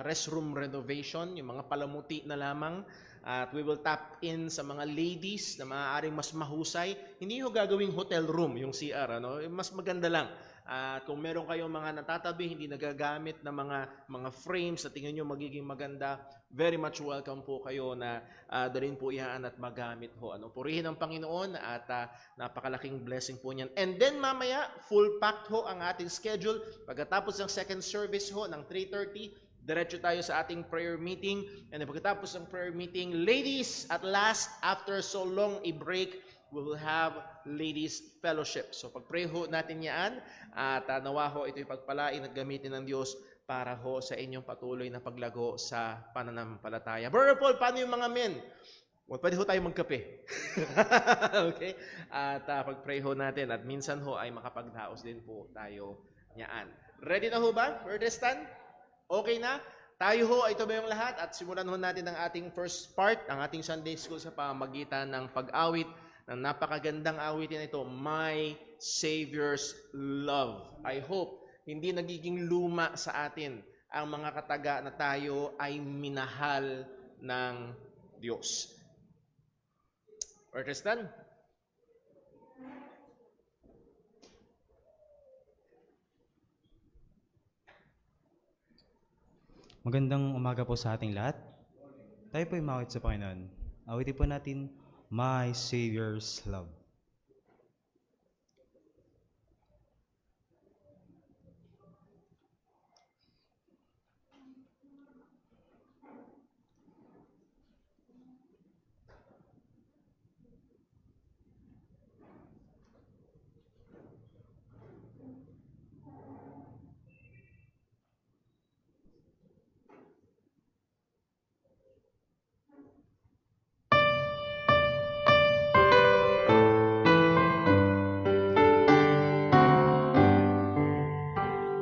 restroom renovation, yung mga palamuti na lamang. At we will tap in sa mga ladies na maaaring mas mahusay. Hindi ho gagawing hotel room yung CR, ano? Mas maganda lang. At kung meron kayong mga natatabi, hindi nagagamit na mga frames na tingin nyo magiging maganda, very much welcome po kayo na dalhin po yan at magamit ho. Ano? Purihin ang Panginoon at napakalaking blessing po niyan. And then mamaya, full packed ho ang ating schedule. Pagkatapos ng second service ho ng 3:30, diretso tayo sa ating prayer meeting. And pagkatapos ng prayer meeting, ladies, at last, after so long a break, we will have ladies fellowship. So pag-pray ho natin yan at nawa ho ito'y pagpalain at gamitin ng Diyos para ho sa inyong patuloy na paglago sa pananampalataya. Brother Paul, paano yung mga men? Well, pwede ho tayo magkape. Okay? At pag-pray ho natin at minsan ho ay makapagdaos din po tayo niyaan. Ready na ho ba, Brother Stan? Okay na? Tayo ho ay tumayong lahat at simulan ho natin ang ating first part, ang ating Sunday School sa pamamagitan ng pag-awit ng napakagandang awitin ito, My Savior's Love. I hope hindi nagiging luma sa atin ang mga kataga na tayo ay minahal ng Diyos. Understand? Magandang umaga po sa ating lahat. Tayo po umawit sa Panginoon. Awitin po natin, My Savior's Love.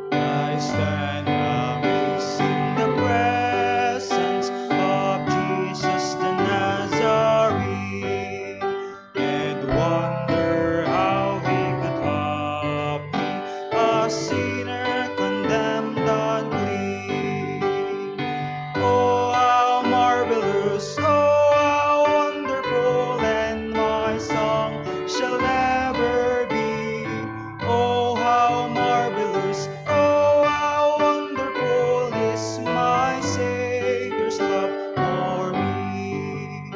I stand amazed in the presence of Jesus the Nazarene, and wonder how he could love me, a sinner condemned unclean. Oh, how marvelous, oh, how wonderful, and my song shall ever be. Oh, how marvelous, oh, how wonderful is my Savior's love for me.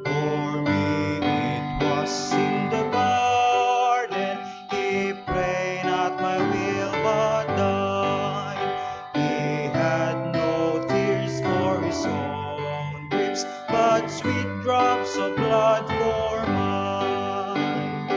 For me it was in the garden, he prayed not my will but thine. He had no tears for his own griefs, but sweet drops of blood for mine.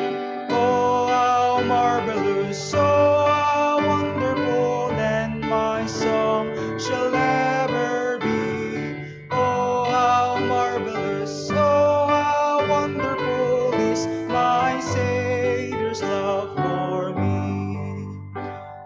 Oh, how marvelous, oh, how wonderful, and my song shall ever be. Oh, how marvelous, oh, how wonderful is my Savior's love for me.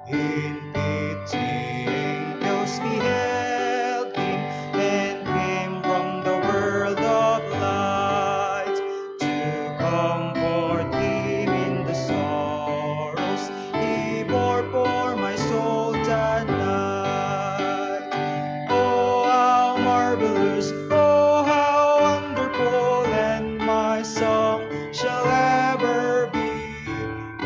In pity, angels beheld him, and came from the world of light to comfort him in the sorrows he bore for my soul that night. Oh, how marvelous, oh, how wonderful, and my song shall ever be.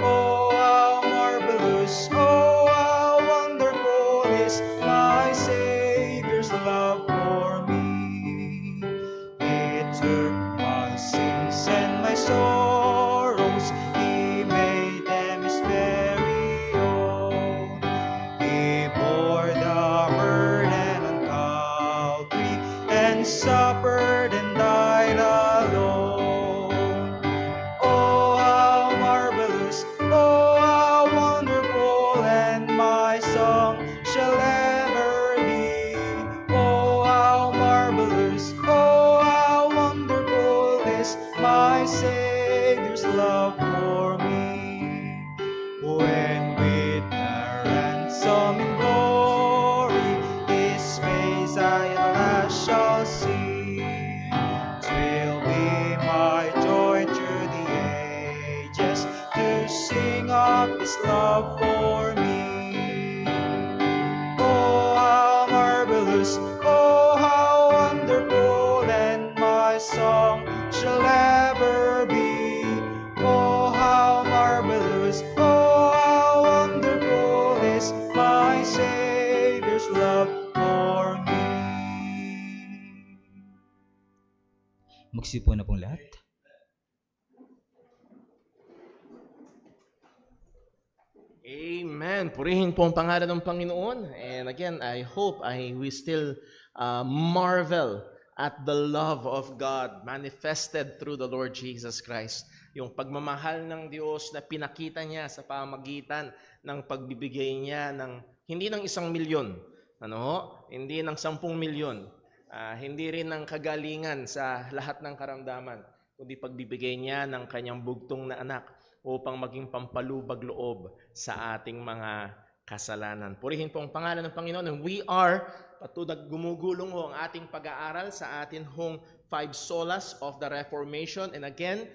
Oh, how marvelous, oh, how wonderful is my Savior's love for me. He took my sins and my sorrows, he made them his very own. He bore the burden on Calvary, and suffered and died alone. Oh, how marvelous, oh, how wonderful, and my song shall ever be. Oh, how marvelous, oh, how wonderful is my Savior's love for me. When with the ransom in glory, his face I at last shall see, 'twill be my joy through the ages to sing of his love for me. Oh, how marvelous, oh how wonderful, and my song shall ever be. Oh how marvelous, oh how wonderful is my Savior's love for me. Magsipo na pong lahat. Amen. Purihin po ang pangalan ng Panginoon. And again, I hope we still marvel at the love of God manifested through the Lord Jesus Christ. Yung pagmamahal ng Diyos na pinakita niya sa pamagitan ng pagbibigay niya ng hindi ng 1 milyon, hindi ng 10 milyon, hindi rin ng kagalingan sa lahat ng karamdaman, kundi pagbibigay niya ng kanyang bugtong na anak upang maging pampalubag loob sa ating mga kasalanan. Purihin po ang pangalan ng Panginoon. And we are, patuloy gumugulong ho ang ating pag-aaral sa atin hong 5 solas of the Reformation. And again,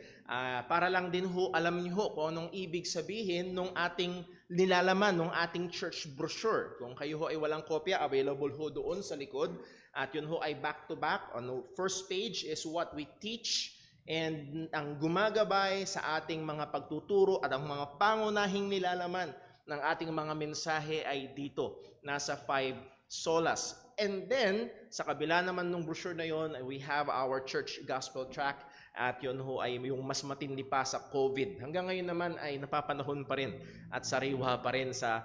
para lang din ho, alam niyo ho kung anong ibig sabihin nung ating nilalaman, nung ating church brochure. Kung kayo ho ay walang kopya, available ho doon sa likod. At yun ho ay back-to-back. On the first page is what we teach. And ang gumagabay sa ating mga pagtuturo at ang mga pangunahing nilalaman ng ating mga mensahe ay dito, nasa 5 solas. And then, sa kabila naman ng brochure na yon, we have our church gospel tract at yun ho ay yung mas matindi pa sa COVID. Hanggang ngayon naman ay napapanahon pa rin at sariwa pa rin sa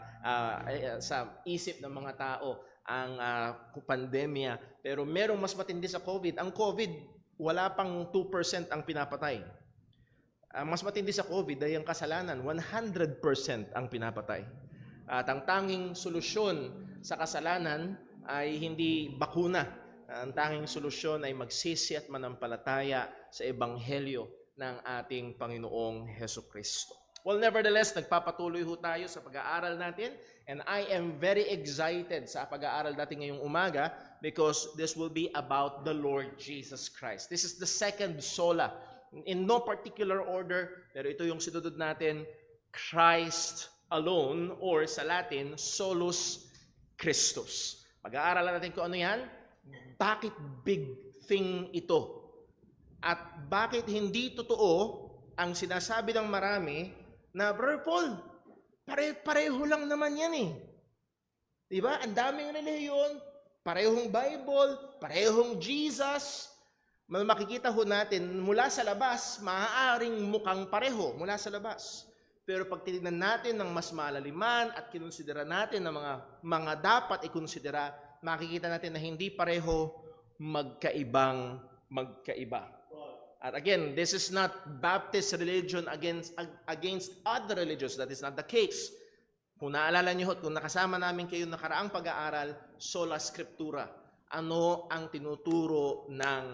isip ng mga tao ang pandemya. Pero merong mas matindi sa COVID. Ang COVID, wala pang 2% ang pinapatay. Mas matindi sa COVID ay ang kasalanan, 100% ang pinapatay. At ang tanging solusyon sa kasalanan ay hindi bakuna. Ang tanging solusyon ay magsisi at manampalataya sa ebanghelyo ng ating Panginoong Hesukristo. Well, nevertheless, nagpapatuloy ho tayo sa pag-aaral natin, and I am very excited sa pag-aaral natin ngayong umaga because this will be about the Lord Jesus Christ. This is the second sola. In no particular order, pero ito yung sinunod natin, Christ alone, or sa Latin, solus Christus. Pag-aaralan natin kung ano yan, bakit big thing ito? At bakit hindi totoo ang sinasabi ng marami na, Brother Paul, pareho lang naman yan eh. Diba? Ang daming relihiyon, parehong Bible, parehong Jesus. Makikita ho natin, mula sa labas, maaaring mukhang pareho mula sa labas. Pero pag tinignan natin ng mas malaliman at kinonsidera natin ng mga dapat ikonsidera, makikita natin na hindi pareho, magkaiba. At again, this is not Baptist religion against other religions. That is not the case. Kung naalala niyo, kung nakasama namin kayo nakaraang pag-aaral, sola scriptura. Ano ang tinuturo ng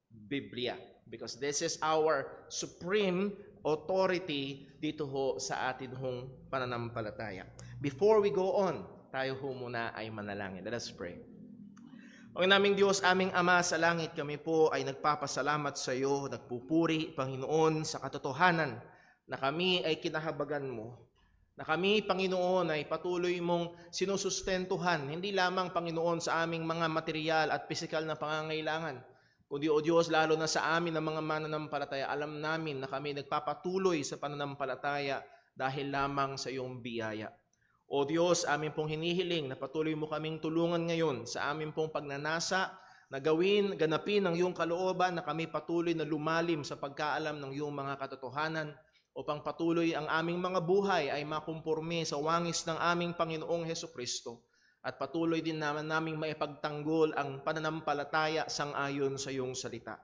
Biblia? Because this is our supreme authority dito ho sa atin hong pananampalataya. Before we go on, tayo ho muna ay manalangin. Let us pray. Panginoon naming Diyos, aming Ama sa langit, kami po ay nagpapasalamat sa iyo, nagpupuri, Panginoon, sa katotohanan na kami ay kinahabagan mo. Na kami, Panginoon, ay patuloy mong sinusustentuhan, hindi lamang, Panginoon, sa aming mga material at pisikal na pangangailangan, kundi, O Diyos, lalo na sa amin na mga mananampalataya, alam namin na kami nagpapatuloy sa pananampalataya dahil lamang sa iyong biyaya. O Diyos, amin pong hinihiling na patuloy mo kaming tulungan ngayon sa amin pong pagnanasa na ganapin ang iyong kalooban na kami patuloy na lumalim sa pagkaalam ng iyong mga katotohanan upang patuloy ang aming mga buhay ay makumporme sa wangis ng aming Panginoong Hesukristo at patuloy din naman naming maipagtanggol ang pananampalataya sang-ayon sa iyong salita.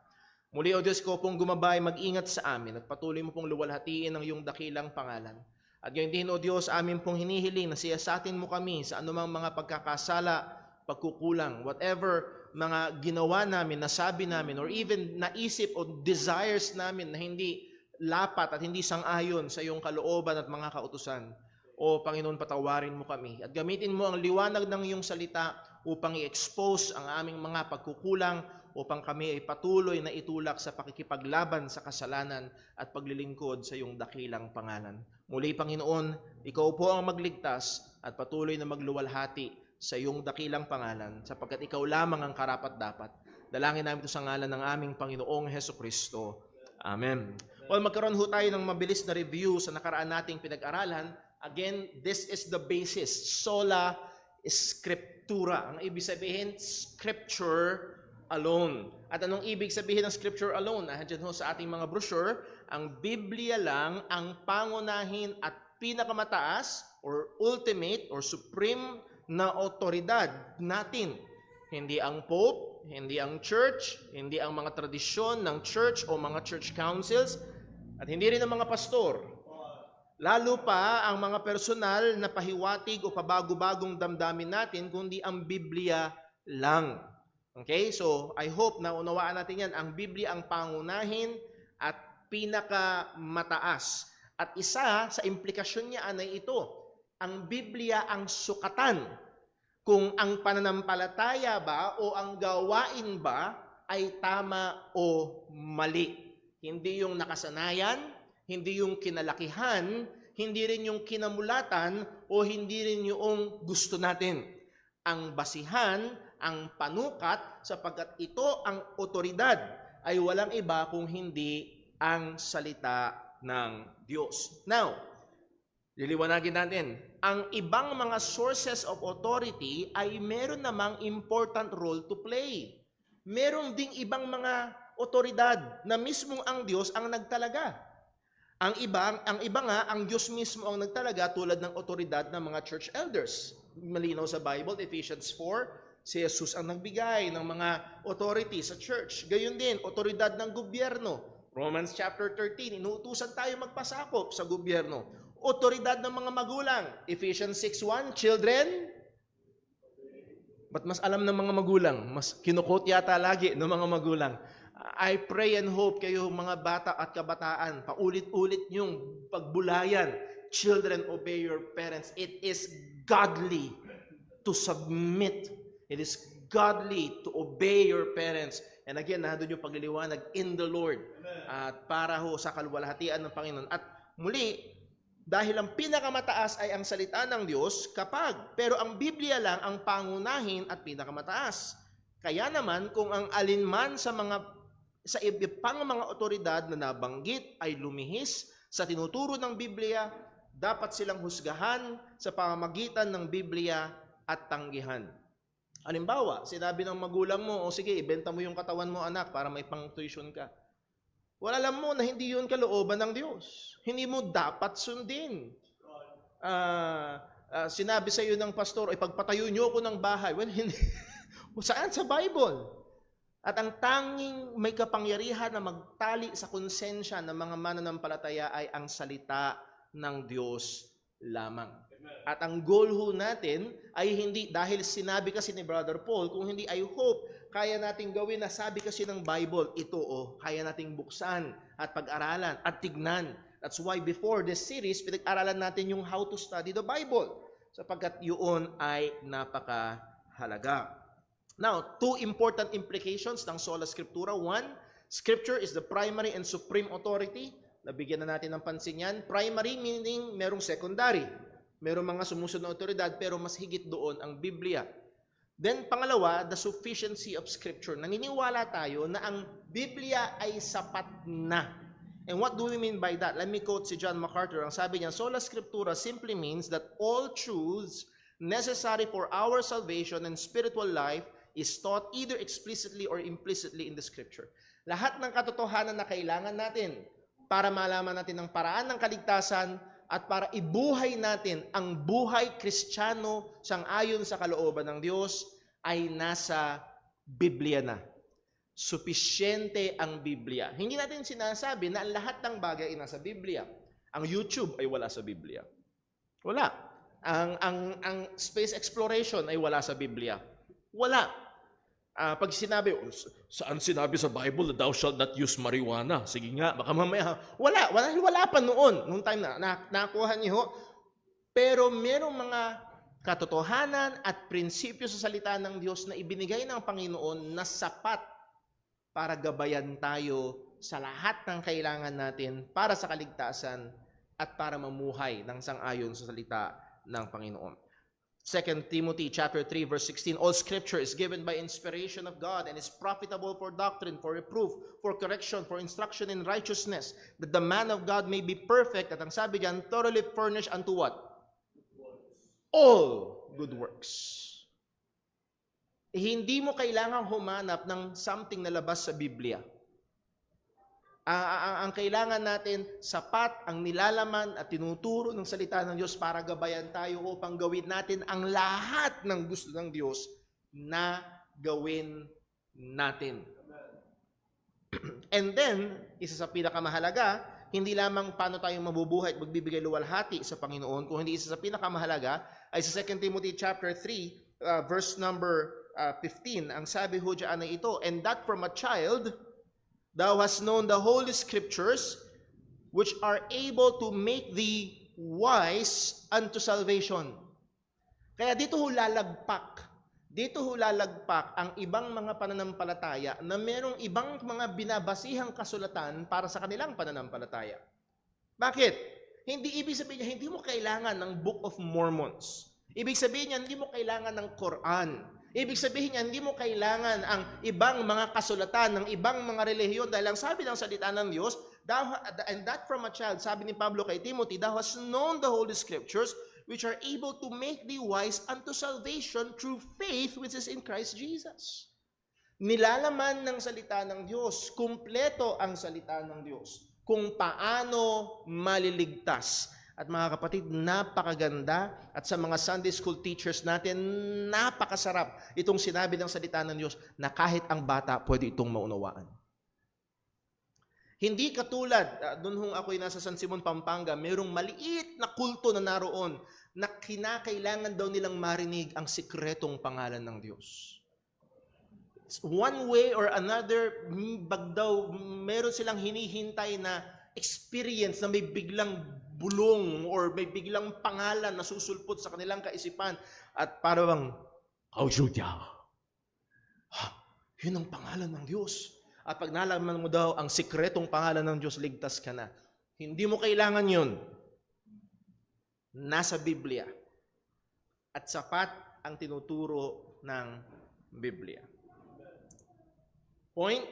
Muli, O Diyos ko, pong gumabay, mag-ingat sa amin at patuloy mo pong luwalhatiin ang iyong dakilang pangalan. At gayon din, O Diyos, amin pong hinihiling na siyasatin mo kami sa anumang mga pagkakasala, pagkukulang, whatever mga ginawa namin, nasabi namin, or even naisip o desires namin na hindi lapat at hindi sang-ayon sa iyong kalooban at mga kautusan. O Panginoon, patawarin mo kami. At gamitin mo ang liwanag ng iyong salita upang i-expose ang aming mga pagkukulang, upang kami ay patuloy na itulak sa pakikipaglaban sa kasalanan at paglilingkod sa iyong dakilang pangalan. Muli, Panginoon, ikaw po ang magligtas at patuloy na magluwalhati sa iyong dakilang pangalan, sapagkat ikaw lamang ang karapat-dapat. Dalangin namin ito sa ngalan ng aming Panginoong Hesukristo. Amen. Well, magkaroon ho tayo ng mabilis na review sa nakaraan nating pinag-aralan. Again, this is the basis. Sola Scriptura. Ang ibig sabihin, Scripture alone. At anong ibig sabihin ng Scripture alone? Nandiyan ho sa ating mga brochure, ang Biblia lang ang pangunahin at pinakamataas or ultimate or supreme na otoridad natin. Hindi ang Pope, hindi ang church, hindi ang mga tradisyon ng church o mga church councils, at hindi rin ang mga pastor. Lalo pa ang mga personal na pahiwatig o pabago-bagong damdamin natin, kundi ang Biblia lang. Okay? So, I hope na unawaan natin yan. Ang Biblia ang pangunahin at pinakamataas. At isa sa implikasyon niya ay ito, ang Biblia ang sukatan kung ang pananampalataya ba o ang gawain ba ay tama o mali. Hindi yung nakasanayan, hindi yung kinalakihan, hindi rin yung kinamulatan, o hindi rin yung gusto natin. Ang basihan, ang panukat, sapagkat ito ang otoridad, ay walang iba kung hindi ang salita ng Diyos. Now, liliwanagin natin, ang ibang mga sources of authority ay meron namang important role to play. Meron ding ibang mga otoridad na mismong ang Diyos ang nagtalaga. Ang iba nga, ang Diyos mismo ang nagtalaga tulad ng otoridad ng mga church elders. Malinaw sa Bible, Ephesians 4, si Jesus ang nagbigay ng mga authority sa church. Gayon din, otoridad ng gobyerno. Romans chapter 13, inuutusan tayo magpasakop sa gobyerno. Otoridad ng mga magulang. Ephesians 6:1, children. Ba't mas alam ng mga magulang? Mas kinukot yata lagi ng mga magulang. I pray and hope kayo mga bata at kabataan, paulit-ulit yung pagbulayan. Children, obey your parents. It is godly to submit. It is godly to obey your parents. And again, nandun yung pagliliwanag in the Lord. At para ho sa kaluwalhatian ng Panginoon. At muli, dahil ang pinakamataas ay ang salita ng Diyos, pero ang Biblia lang ang pangunahin at pinakamataas. Kaya naman, kung ang alinman sa ibang mga otoridad na nabanggit ay lumihis sa tinuturo ng Biblia, dapat silang husgahan sa pamamagitan ng Biblia at tanggihan. Halimbawa, sinabi ng magulang mo, o sige, ibenta mo yung katawan mo anak para may pang-tuition ka. Wala alam mo na hindi yun kalooban ng Diyos. Hindi mo dapat sundin. Sinabi sa iyo ng pastor, ipagpatayo niyo ako ng bahay. Well, hindi. Saan? Sa Bible. At ang tanging may kapangyarihan na magtali sa konsensya ng mga mananampalataya ay ang salita ng Diyos lamang. At ang goal ho natin ay hindi, dahil sinabi kasi ni Brother Paul, kung hindi I hope, kaya nating gawin na sabi kasi ng Bible, ito kaya nating buksan at pag-aralan at tignan. That's why before this series, pinag-aralan natin yung how to study the Bible, sapagkat yun ay napakahalaga. Now, two important implications ng Sola Scriptura. One, Scripture is the primary and supreme authority. Nabigyan na natin ng pansin yan. Primary meaning merong secondary. Merong mga sumusunod na otoridad, pero mas higit doon ang Biblia. Then, pangalawa, the sufficiency of Scripture. Naniniwala tayo na ang Biblia ay sapat na. And what do we mean by that? Let me quote si John MacArthur. Ang sabi niya, Sola Scriptura simply means that all truths necessary for our salvation and spiritual life is taught either explicitly or implicitly in the Scripture. Lahat ng katotohanan na kailangan natin para malaman natin ang paraan ng kaligtasan at para ibuhay natin ang buhay Kristiyano sang-ayon sa kalooban ng Diyos ay nasa Biblia na. Supisyente ang Biblia. Hindi natin sinasabi na ang lahat ng bagay ay nasa Biblia. Ang YouTube ay wala sa Biblia. Wala. Ang space exploration ay wala sa Biblia. Wala. Pag sinabi, saan sinabi sa Bible na thou shalt not use marijuana? Sige nga, baka mamaya. Wala pa noon. Noong time na nakuha niyo. Pero merong mga katotohanan at prinsipyo sa salita ng Diyos na ibinigay ng Panginoon na sapat para gabayan tayo sa lahat ng kailangan natin para sa kaligtasan at para mamuhay ng sang-ayon sa salita ng Panginoon. 2 Timothy chapter 3 verse 16, all scripture is given by inspiration of God and is profitable for doctrine, for reproof, for correction, for instruction in righteousness, that the man of God may be perfect, at ang sabi diyan, thoroughly furnished unto what? All good works. Hindi mo kailangang humanap ng something na labas sa Biblia. Ang kailangan natin, sapat ang nilalaman at tinuturo ng salita ng Diyos para gabayan tayo upang gawin natin ang lahat ng gusto ng Diyos na gawin natin. And then, isa sa pinakamahalaga, hindi lamang paano tayo mabubuhay at magbibigay luwalhati sa Panginoon, kung hindi isa sa pinakamahalaga, ay sa 2 Timothy chapter 3, verse number 15, ang sabi ho dyan ay ito, and that from a child, thou hast known the holy scriptures, which are able to make thee wise unto salvation. Kaya dito ho lalagpak ang ibang mga pananampalataya na merong ibang mga binabasihang kasulatan para sa kanilang pananampalataya. Bakit? Hindi ibig sabihin niya, hindi mo kailangan ng Book of Mormons. Ibig sabihin niya, hindi mo kailangan ng Quran. Ibig sabihin niya, hindi mo kailangan ang ibang mga kasulatan ng ibang mga relihiyon dahil ang sabi ng salita ng Diyos, and that from a child, sabi ni Pablo kay Timothy, thou hast known the Holy Scriptures, which are able to make thee wise unto salvation through faith which is in Christ Jesus. Nilalaman ng salita ng Diyos, kumpleto ang salita ng Diyos, kung paano maliligtas. At mga kapatid, napakaganda at sa mga Sunday school teachers natin, napakasarap itong sinabi ng salita ng Diyos na kahit ang bata pwede itong maunawaan. Hindi katulad, doon hong ako'y nasa San Simon, Pampanga, mayroong maliit na kulto na naroon na kinakailangan daw nilang marinig ang sikretong pangalan ng Diyos. One way or another, bagdaw, meron silang hinihintay na experience na may biglang bulong or may biglang pangalan na susulpot sa kanilang kaisipan at parang, yun ang pangalan ng Diyos. At pag nalaman mo daw ang sikretong pangalan ng Diyos, ligtas ka na. Hindi mo kailangan yun. Nasa Biblia. At sapat ang tinuturo ng Biblia. Point,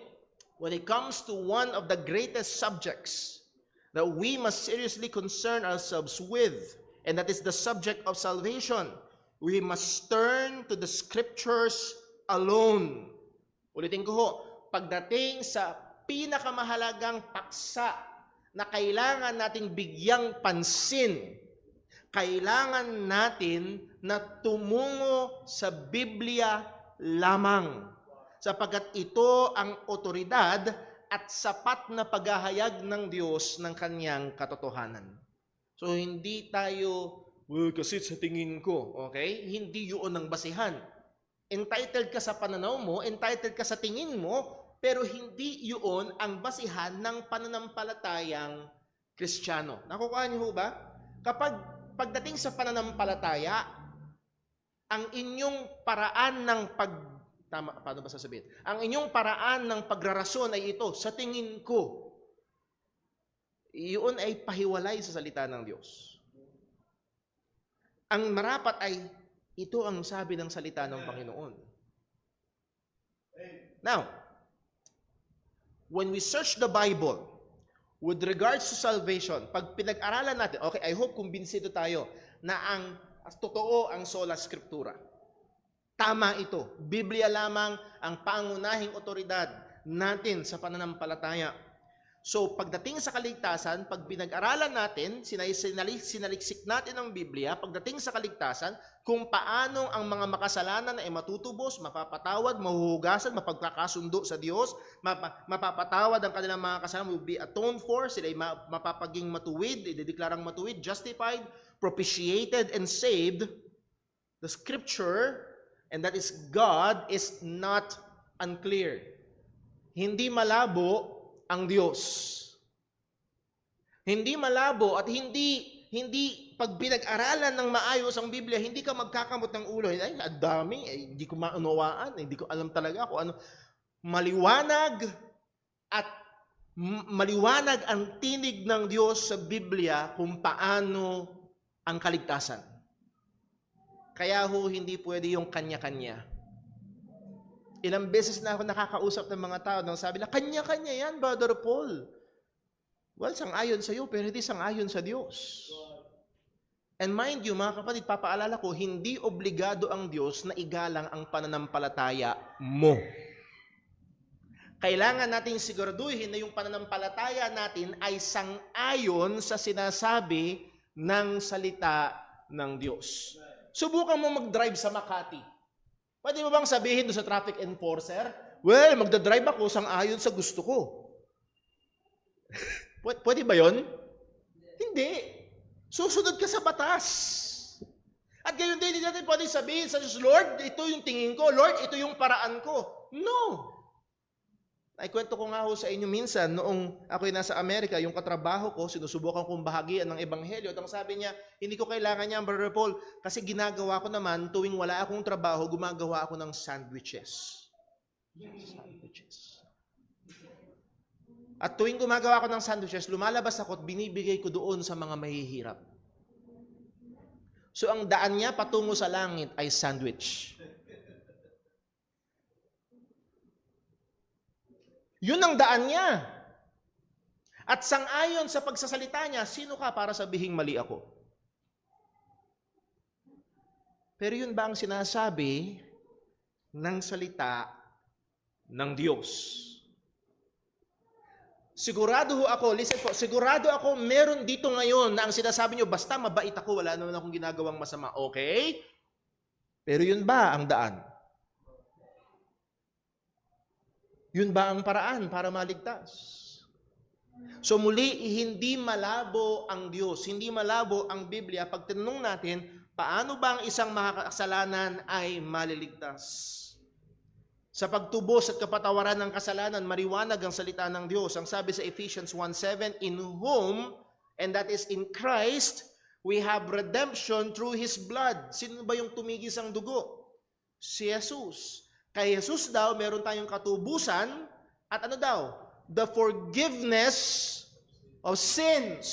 when it comes to one of the greatest subjects that we must seriously concern ourselves with, and that is the subject of salvation, we must turn to the Scriptures alone. Ulitin ko ho, pagdating sa pinakamahalagang paksa na kailangan nating bigyang pansin, kailangan natin na tumungo sa Biblia lamang, sapagkat ito ang otoridad at sapat na paghahayag ng Diyos ng kanyang katotohanan. So hindi tayo, kasi sa tingin ko, okay? Hindi yun ang basihan. Entitled ka sa pananaw mo, entitled ka sa tingin mo, pero hindi yun ang basihan ng pananampalatayang Kristiyano. Nakukuha niyo ba? Kapag pagdating sa pananampalataya, ang inyong paraan ng paano ba sasabihin? Ang inyong paraan ng pagrarason ay ito, sa tingin ko. Iyon ay pahiwalay sa salita ng Diyos. Ang marapat ay, ito ang sabi ng salita ng Panginoon. Now, when we search the Bible, with regards to salvation, pag pinag-aralan natin, okay, I hope kumbinsido tayo na ang totoo ang sola scriptura. Tama ito. Biblia lamang ang pangunahing otoridad natin sa pananampalataya. So, pagdating sa kaligtasan, pag pinag-aralan natin, sinaliksik natin ang Biblia, pagdating sa kaligtasan, kung paano ang mga makasalanan ay matutubos, mapapatawad, mahuhugasan, mapagkakasundo sa Diyos, mapapatawad ang kanilang mga kasalanan, will be atoned for, sila ay mapapaging matuwid, idedeklarang matuwid, justified, propitiated, and saved. The Scripture, and that is God, is not unclear. Hindi malabo ang Diyos. Hindi malabo at hindi pag pinag-aralan ng maayos ang Biblia, hindi ka magkakamot ng ulo. Ay, ang dami, hindi ko maunawaan, hindi ko alam talaga kung ano. Maliwanag ang tinig ng Diyos sa Biblia kung paano ang kaligtasan. Kaya ho, hindi pwede yung kanya-kanya. Ilang beses na ako nakakausap ng mga tao nang sabi na, kanya-kanya yan, Brother Paul. Well, sang-ayon sa iyo, pero hindi sang-ayon sa Diyos. And mind you, mga kapatid, papaalala ko, hindi obligado ang Diyos na igalang ang pananampalataya mo. Kailangan nating siguraduhin na yung pananampalataya natin ay sang-ayon sa sinasabi ng salita ng Diyos. Subukan mo mag-drive sa Makati. Pwede mo bang sabihin doon sa traffic enforcer, well, magdadrive ako sang-ayon sa gusto ko. Pwede ba yon? Hindi. Susunod ka sa batas. At gayon din, hindi natin pwede sabihin sa Diyos, Lord, ito yung tingin ko. Lord, ito yung paraan ko. No. Ay, kwento ko nga ho sa inyo minsan, noong ako'y nasa Amerika, yung katrabaho ko, sinusubukan kong bahagian ng Ebanghelyo. At ang sabi niya, hindi ko kailangan niya, Brother Paul, kasi ginagawa ko naman, tuwing wala akong trabaho, gumagawa ako ng sandwiches. Sandwiches. At tuwing gumagawa ko ng sandwiches, lumalabas ako at binibigay ko doon sa mga mahihirap. So ang daan niya patungo sa langit ay sandwich. Yun ang daan niya. At sang-ayon sa pagsasalita niya, sino ka para sabihing mali ako? Pero yun ba ang sinasabi ng salita ng Diyos? Sigurado ho ako, listen po, sigurado ako meron dito ngayon na ang sinasabi nyo, basta mabait ako, wala naman akong ginagawang masama. Okay? Pero yun ba ang daan? Yun ba ang paraan para maligtas? So muli, hindi malabo ang Diyos, hindi malabo ang Biblia pag tinanong natin, paano ba ang isang makakasalanan ay maliligtas? Sa pagtubos at kapatawaran ng kasalanan, mariwanag ang salita ng Diyos. Ang sabi sa Ephesians 1:7, in whom, and that is in Christ, we have redemption through His blood. Sino ba yung tumigis ang dugo? Si Jesus. Kay Jesus daw, meron tayong katubusan, at ano daw? The forgiveness of sins.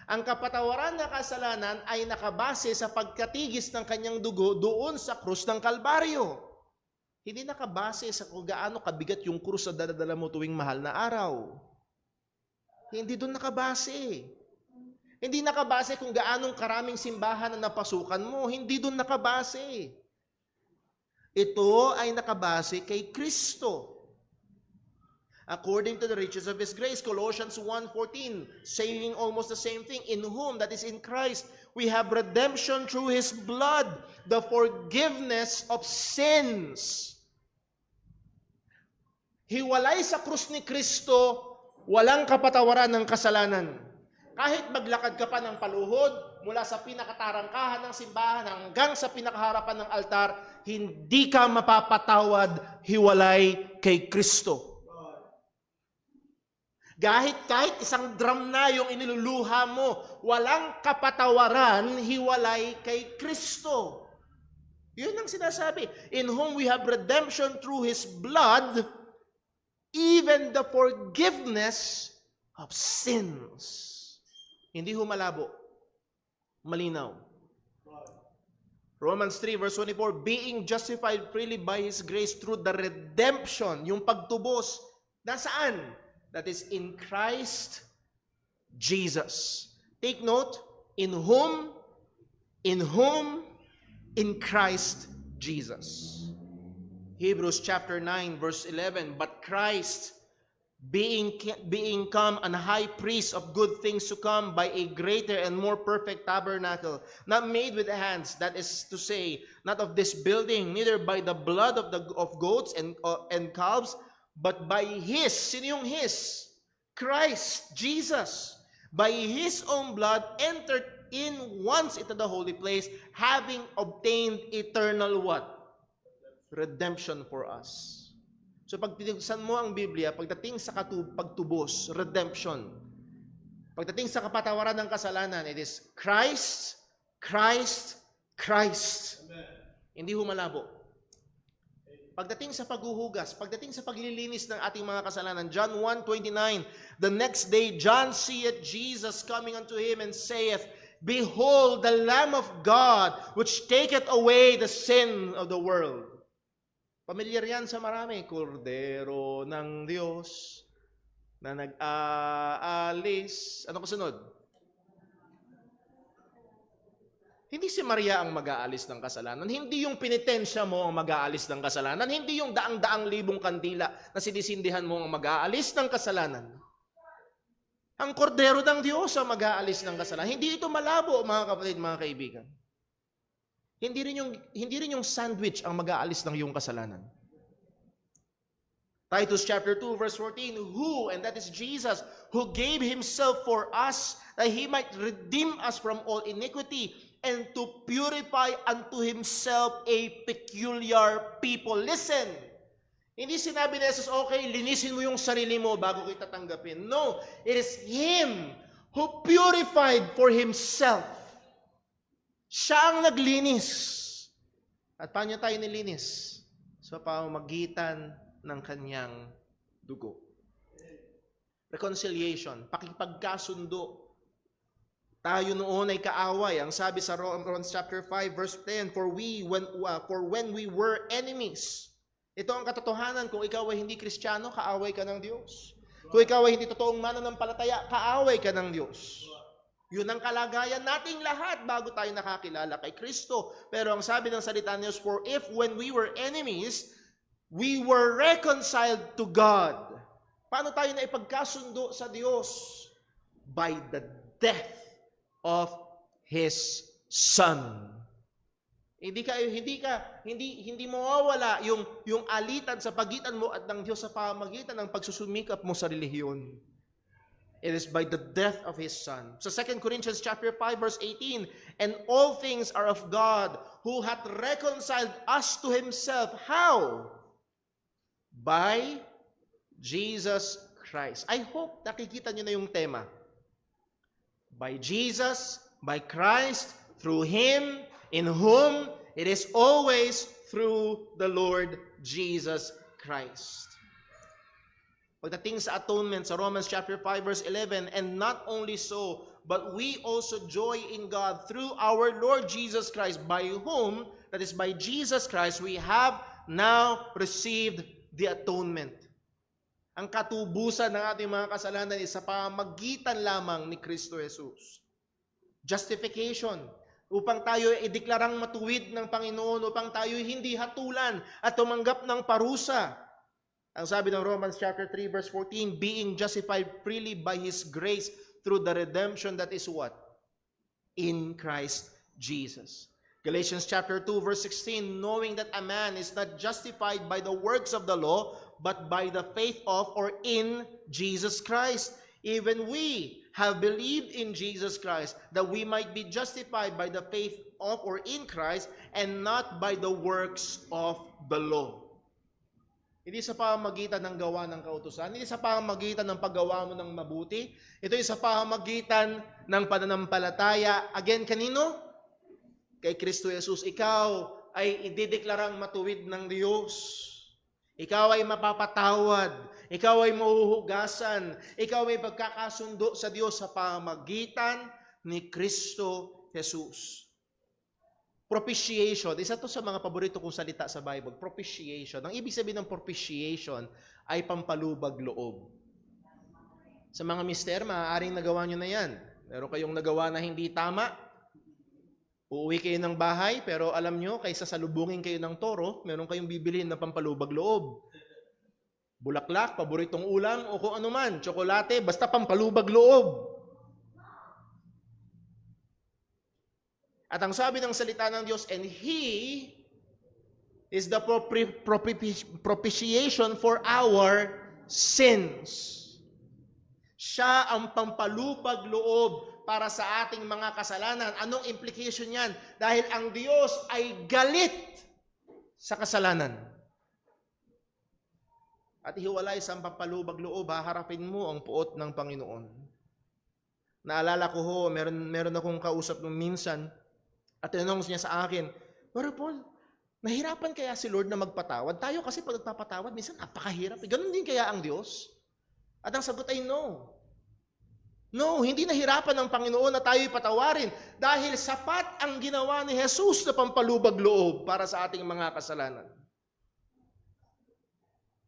Ang kapatawaran ng kasalanan ay nakabase sa pagkatigis ng kanyang dugo doon sa krus ng Kalbaryo. Hindi nakabase sa kung gaano kabigat yung krus na daladala mo tuwing mahal na araw. Hindi doon nakabase. Hindi nakabase kung gaanong karaming simbahan na napasukan mo. Hindi doon nakabase. Ito ay nakabase kay Kristo. According to the riches of His grace, Colossians 1:14, saying almost the same thing, in whom, that is in Christ, we have redemption through His blood, the forgiveness of sins. Hiwalay sa krus ni Kristo, walang kapatawaran ng kasalanan. Kahit maglakad ka pa ng paluhod, mula sa pinakatarangkahan ng simbahan hanggang sa pinakaharapan ng altar, hindi ka mapapatawad hiwalay kay Kristo. Kahit isang drum na yung iniluluha mo, walang kapatawaran hiwalay kay Kristo. Yun ang sinasabi. In whom we have redemption through His blood, even the forgiveness of sins. Hindi humalabo. Malinaw. Romans 3 verse 24, being justified freely by His grace through the redemption, yung pagtubos, nasaan? That is in Christ Jesus. Take note, in whom, in Christ Jesus. Hebrews chapter 9 verse 11, but Christ, being come an high priest of good things to come by a greater and more perfect tabernacle, not made with hands, that is to say, not of this building, neither by the blood of goats and calves, but by His, sino yung His? Christ, Jesus, by His own blood, entered in once into the holy place, having obtained eternal what? Redemption for us. So pag tinigsan mo ang Biblia, pagdating sa pagtubos, redemption. Pagdating sa kapatawaran ng kasalanan, it is Christ, Christ, Christ. Amen. Hindi humalabo. Pagdating sa paghuhugas, pagdating sa paglilinis ng ating mga kasalanan, John 1:29, the next day John seeth Jesus coming unto him and saith, Behold the Lamb of God, which taketh away the sin of the world. Pamilyar yan sa marami. Kordero ng Diyos na nag-aalis. Ano kasunod? Hindi si Maria ang mag-aalis ng kasalanan. Hindi yung penitensya mo ang mag-aalis ng kasalanan. Hindi yung daang-daang libong kandila na sinisindihan mo ang mag-aalis ng kasalanan. Ang kordero ng Diyos ang mag-aalis ng kasalanan. Hindi ito malabo, mga kapatid, mga kaibigan. Hindi rin yung sandwich ang mag-aalis ng iyong kasalanan. Titus chapter 2 verse 14, who, and that is Jesus, who gave himself for us that he might redeem us from all iniquity and to purify unto himself a peculiar people. Listen, hindi sinabi ni Jesus, okay, linisin mo yung sarili mo bago kita tanggapin. No, it is Him who purified for Himself. Siya ang naglinis. At paano tayo nilinis? Sa pamamagitan ng kanyang dugo. Reconciliation, pakipagkasundo. Tayo noon ay kaaway. Ang sabi sa Romans chapter 5 verse 10, for when we were enemies. Ito ang katotohanan, kung ikaw ay hindi Kristiyano, kaaway ka ng Diyos. Kung ikaw ay hindi totoong mananampalataya, kaaway ka ng Diyos. Yun ang kalagayan nating lahat bago tayo nakakilala kay Kristo. Pero ang sabi ng salita ng Diyos, for if when we were enemies, we were reconciled to God. Paano tayo na ipagkasundo sa Diyos? By the death of His Son. Hindi mawawala yung alitan sa pagitan mo at ng Diyos sa pamamagitan ng pagsusumikap mo sa relihiyon. It is by the death of His Son. Sa 2 Corinthians chapter 5 verse 18, and all things are of God, who hath reconciled us to Himself. How? By Jesus Christ. I hope nakikita nyo na yung tema. By Jesus, by Christ, through Him, in whom it is always through the Lord Jesus Christ. Pagdating sa atonement sa Romans chapter 5 verse 11, and not only so, but we also joy in God through our Lord Jesus Christ, by whom, that is by Jesus Christ, we have now received the atonement. Ang katubusan ng ating mga kasalanan ay sa pamamagitan lamang ni Kristo Jesus. Justification, upang tayo ideklarang matuwid ng Panginoon, upang tayo hindi hatulan at tumanggap ng parusa. Ang sabi ng Romans chapter 3 verse 14, being justified freely by His grace through the redemption that is what? In Christ Jesus. Galatians chapter 2 verse 16, knowing that a man is not justified by the works of the law, but by the faith of or in Jesus Christ. Even we have believed in Jesus Christ, that we might be justified by the faith of or in Christ, and not by the works of the law. Hindi sa pamamagitan ng gawa ng kautusan, hindi sa pamamagitan ng paggawa mo ng mabuti, ito ay sa pamamagitan ng pananampalataya. Again, kanino? Kay Kristo Jesus. Ikaw ay idideklarang matuwid ng Diyos. Ikaw ay mapapatawad. Ikaw ay mahuhugasan. Ikaw ay pagkakasundo sa Diyos sa pamamagitan ni Kristo Jesus. Propitiation. Isa to sa mga paborito kong salita sa Bible. Propitiation. Ang ibig sabihin ng propitiation ay pampalubag loob. Sa mga mister, maaaring nagawa nyo na yan. Meron kayong nagawa na hindi tama. Uuwi kayo ng bahay, pero alam nyo, kaysa salubungin kayo ng toro, meron kayong bibilhin na pampalubag loob. Bulaklak, paboritong ulam, o kung ano man, tsokolate, basta pampalubag loob. At ang sabi ng salita ng Diyos, and He is the propitiation for our sins. Siya ang pampalubag loob para sa ating mga kasalanan. Anong implication yan? Dahil ang Diyos ay galit sa kasalanan. At ihiwalay sa pampalubag loob, haharapin mo ang puot ng Panginoon. Naalala ko ho, meron akong kausap nung minsan, at tinanong niya sa akin, Brother Paul, nahirapan kaya si Lord na magpatawad? Tayo kasi pag nagpapatawad, minsan napakahirap. Ganun din kaya ang Diyos? At ang sagot ay no. No, hindi nahirapan ng Panginoon na tayo'y patawarin dahil sapat ang ginawa ni Jesus na pampalubag loob para sa ating mga kasalanan.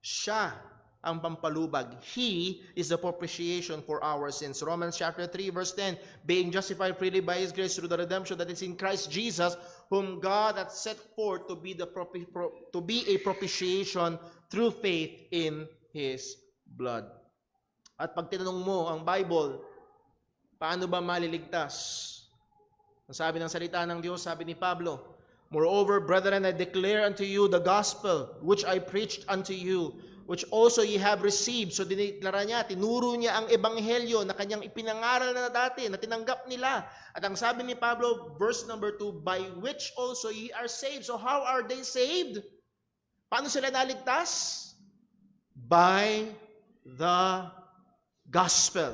Siya ang pampalubag. He is the propitiation for our sins. Romans chapter 3 verse 10, being justified freely by His grace through the redemption that is in Christ Jesus, whom God hath set forth to be a propitiation through faith in His blood. At pag tinanong mo ang Bible, paano ba maliligtas? Ang sabi ng salita ng Diyos, sabi ni Pablo, moreover, brethren, I declare unto you the gospel which I preached unto you, which also ye have received. So dineklara niya, tinuro niya ang ebanghelyo na kanyang ipinangaral na dati, na tinanggap nila. At ang sabi ni Pablo, verse number 2, by which also ye are saved. So how are they saved? Paano sila naligtas? By the gospel.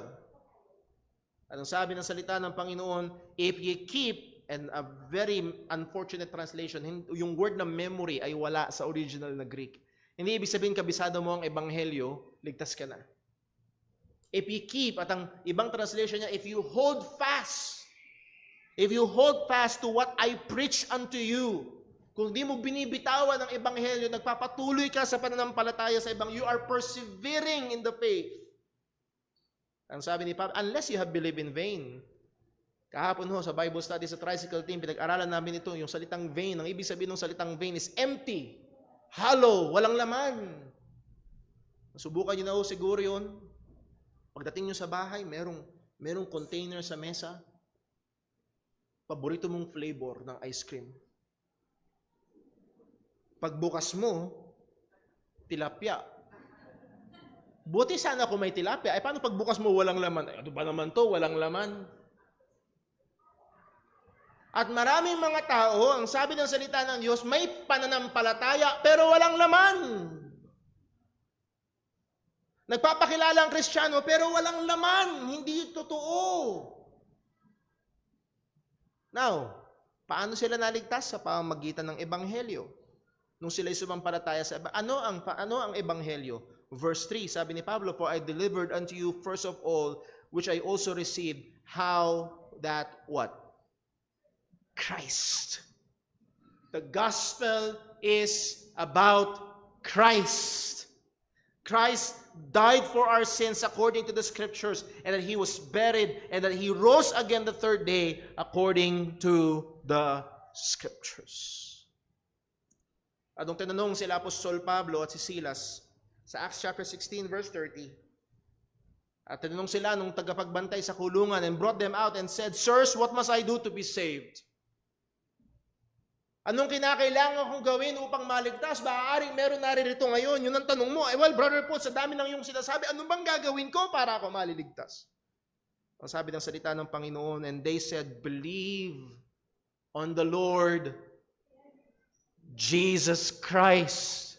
Anong sabi ng salita ng Panginoon? If ye keep, and a very unfortunate translation, yung word na memory ay wala sa original na Greek. Hindi ibig sabihin kabisado mo ang ebanghelyo, ligtas ka na. If ye keep, at ang ibang translation niya, if you hold fast to what I preach unto you, kung di mo binibitawan ang ebanghelyo, nagpapatuloy ka sa pananampalataya sa you are persevering in the faith. Ang sabi ni Pablo, unless you have believed in vain. Kahapon ho, sa Bible study sa Tricycle Team, pinag-aralan namin ito, yung salitang vain. Ang ibig sabihin ng salitang vain is empty, hollow, walang laman. Nasubukan nyo na ho siguro yun. Pagdating nyo sa bahay, merong container sa mesa. Paborito mong flavor ng ice cream. Pagbukas mo, tilapia. Buti sana kung may tilapia. Ay, paano pagbukas mo walang laman? Ay, ano ba naman to? Walang laman. At maraming mga tao, ang sabi ng salita ng Diyos, may pananampalataya pero walang laman. Nagpapakilala ang Kristiyano pero walang laman. Hindi totoo. Now, paano sila naligtas? Sa pamamagitan ng Ebanghelyo. Nung sila'y sumampalataya sa ano ang Ebanghelyo? Verse 3, sabi ni Pablo, for I delivered unto you first of all, which I also received, how that what? Christ. The gospel is about Christ. Christ died for our sins according to the scriptures, and that He was buried, and that He rose again the third day according to the scriptures. Anong tinanong sila Apostol Pablo at si Silas sa Acts chapter 16 verse 30? At tinanong sila nung tagapagbantay sa kulungan and brought them out and said, sirs, what must I do to be saved? Anong kinakailangan kong gawin upang maligtas? Maaaring meron naririto ngayon. Yun ang tanong mo. Well, brother po, sa dami ng yung sinasabi, ano bang gagawin ko para ako maliligtas? Ang sabi ng salita ng Panginoon, and they said, believe on the Lord Jesus Christ.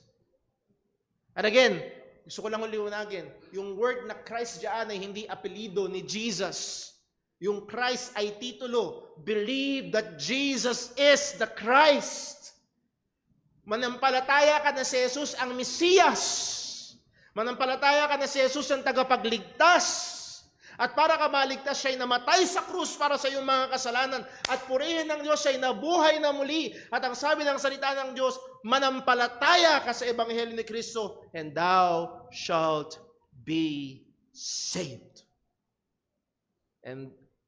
And again, gusto ko lang uliwanagin, yung word na Christ diyan ay hindi apelido ni Jesus. Yung Christ ay titulo. Believe that Jesus is the Christ. Manampalataya ka na si Jesus ang Mesiyas. Manampalataya ka na si Jesus ang tagapagligtas. At para ka maligtas, siya'y namatay sa krus para sa iyong mga kasalanan. At purihin ng Diyos, siya'y nabuhay na muli. At ang sabi ng salita ng Diyos, manampalataya ka sa Ebanghelyo ni Kristo, and thou shalt be saved.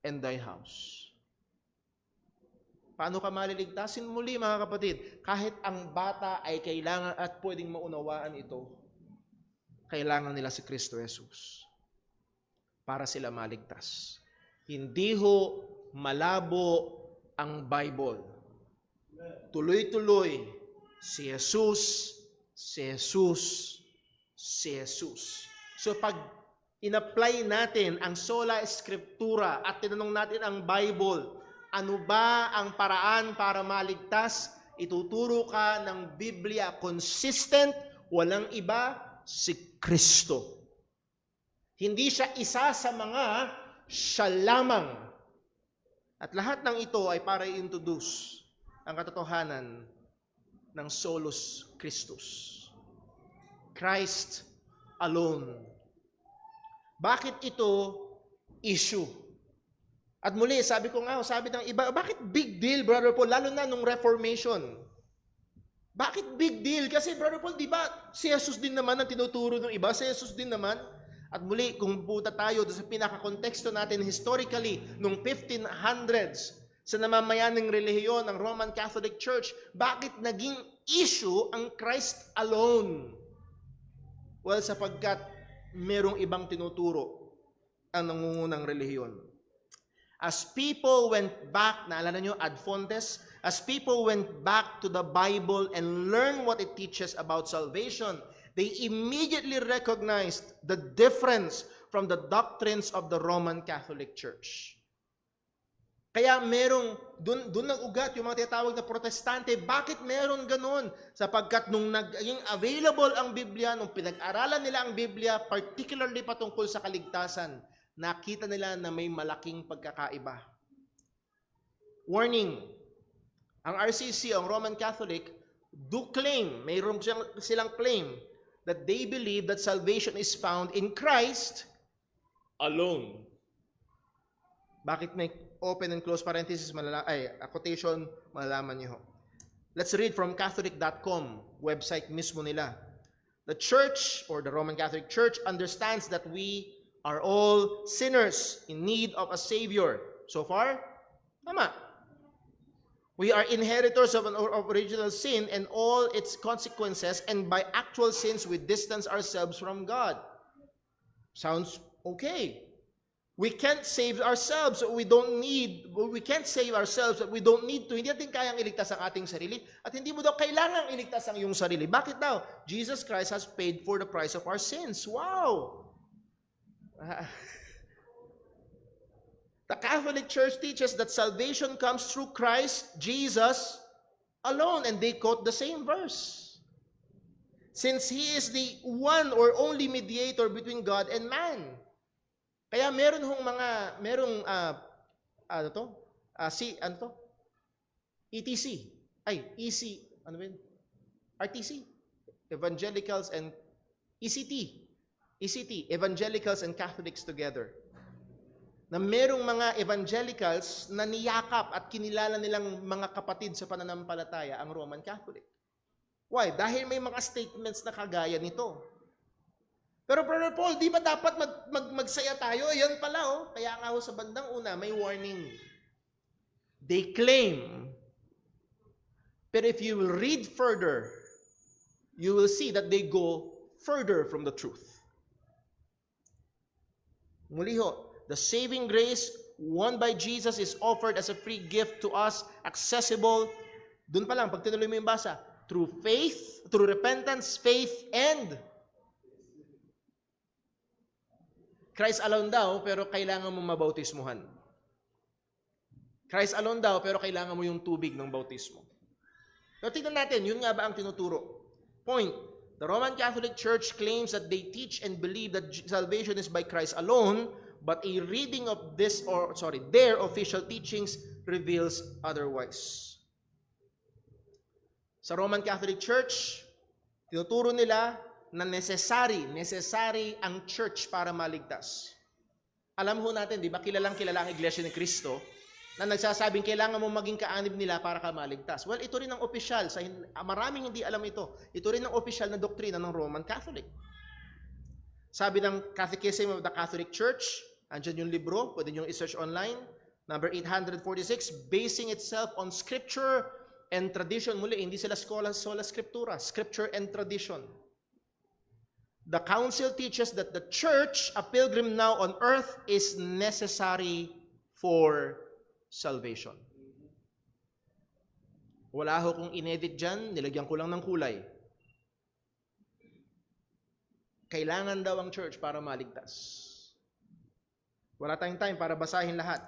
And thy house. Paano ka maliligtasin muli, mga kapatid? Kahit ang bata ay kailangan at pwedeng maunawaan ito, kailangan nila si Kristo Jesus para sila maligtas. Hindi ho malabo ang Bible. Tuloy-tuloy, si Jesus, si Jesus, si Jesus. So pag in-apply natin ang sola scriptura at tinanong natin ang Bible, ano ba ang paraan para maligtas? Ituturo ka ng Biblia, consistent, walang iba, si Kristo. Hindi siya isa sa mga siya lamang. At lahat ng ito ay para i-introduce ang katotohanan ng solus Christus. Christ alone. Bakit ito issue. At muli, sabi ng iba, bakit big deal, Brother Paul? Lalo na nung Reformation. Bakit big deal? Kasi, Brother Paul, di ba, si Jesus din naman ang tinuturo ng iba, si Jesus din naman. At muli, kung pupunta tayo sa pinaka-konteksto natin historically, nung 1500s, sa namamayanang relihiyon ng Roman Catholic Church, bakit naging issue ang Christ alone? Well, sapagkat merong ibang tinuturo ang nangungunang relihiyon. As people went back, naalala nyo, ad fontes, as people went back to the Bible and learn what it teaches about salvation, they immediately recognized the difference from the doctrines of the Roman Catholic Church. Kaya merong, dun nag-ugat yung mga tinatawag na protestante. Bakit meron ganun? Sapagkat nung naging available ang Biblia, nung pinag-aralan nila ang Biblia, particularly patungkol sa kaligtasan, nakita nila na may malaking pagkakaiba. Warning, ang RCC, ang Roman Catholic, do claim, mayroon silang claim, that they believe that salvation is found in Christ alone. Bakit may open and close parenthesis, quotation, malalaman niyo. Let's read from Catholic.com, website mismo nila. The Church, or the Roman Catholic Church, understands that we are all sinners in need of a Savior. So far, tama. We are inheritors of original sin and all its consequences, and by actual sins we distance ourselves from God. Sounds okay. We can't save ourselves, so we can't save ourselves, we don't need to. Hindi natin kayang iligtas ang ating sarili, at hindi mo daw kailangang iligtas ang iyong sarili. Bakit daw? Jesus Christ has paid for the price of our sins. Wow! The Catholic Church teaches that salvation comes through Christ Jesus alone, and they quote the same verse. Since He is the one or only mediator between God and man. Kaya ETC, RTC, Evangelicals and ECT, Evangelicals and Catholics together. Na merong mga evangelicals na niyakap at kinilala nilang mga kapatid sa pananampalataya ang Roman Catholic. Why? Dahil may mga statements na kagaya nito. Pero Brother Paul, di ba dapat magsaya tayo? Ayan pala, kaya nga sa bandang una, may warning. They claim, but if you will read further, you will see that they go further from the truth. Muli ho, the saving grace won by Jesus is offered as a free gift to us, accessible, dun pa lang, pag tinuloy mo yung basa, through faith, through repentance, faith, and Christ alone daw, pero kailangan mo mabautismuhan. Christ alone daw, pero kailangan mo yung tubig ng bautismo. Pero tignan natin, yun nga ba ang tinuturo? Point, the Roman Catholic Church claims that they teach and believe that salvation is by Christ alone, but a reading of their official teachings reveals otherwise. Sa Roman Catholic Church, tinuturo nila na necessary ang church para maligtas. Alam ho natin, di ba, kilalang ang Iglesia ni Cristo na nagsasabing kailangan mo maging kaanib nila para ka maligtas. Well, ito rin ang opisyal, maraming hindi alam ito, ito rin ang opisyal na doktrina ng Roman Catholic. Sabi ng Catechism of the Catholic Church, andyan yung libro, pwede nyo i-search online, number 846, basing itself on scripture and tradition. Muli, hindi sila sola scriptura, scripture and tradition. The council teaches that the church, a pilgrim now on earth, is necessary for salvation. Wala ho kung inedit dyan, nilagyan ko lang ng kulay. Kailangan daw ang church para maligtas. Wala tayong time para basahin lahat.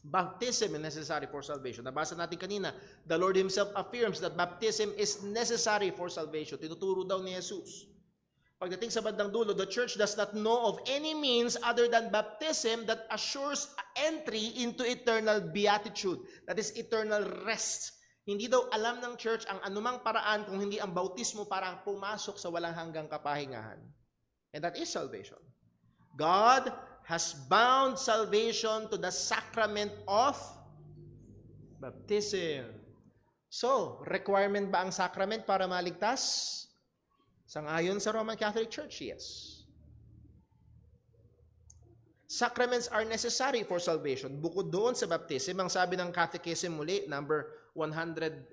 Baptism is necessary for salvation. Nabasa natin kanina, the Lord Himself affirms that baptism is necessary for salvation. Tinuturo daw ni Jesus. Pagdating sa bandang dulo, the church does not know of any means other than baptism that assures entry into eternal beatitude. That is eternal rest. Hindi daw alam ng church ang anumang paraan kung hindi ang bautismo para pumasok sa walang hanggang kapahingahan. And that is salvation. God has bound salvation to the sacrament of baptism. So, requirement ba ang sacrament para maligtas? Sangayon sa Roman Catholic Church, yes. Sacraments are necessary for salvation. Bukod doon sa baptism, ang sabi ng Catechism muli, number 1129,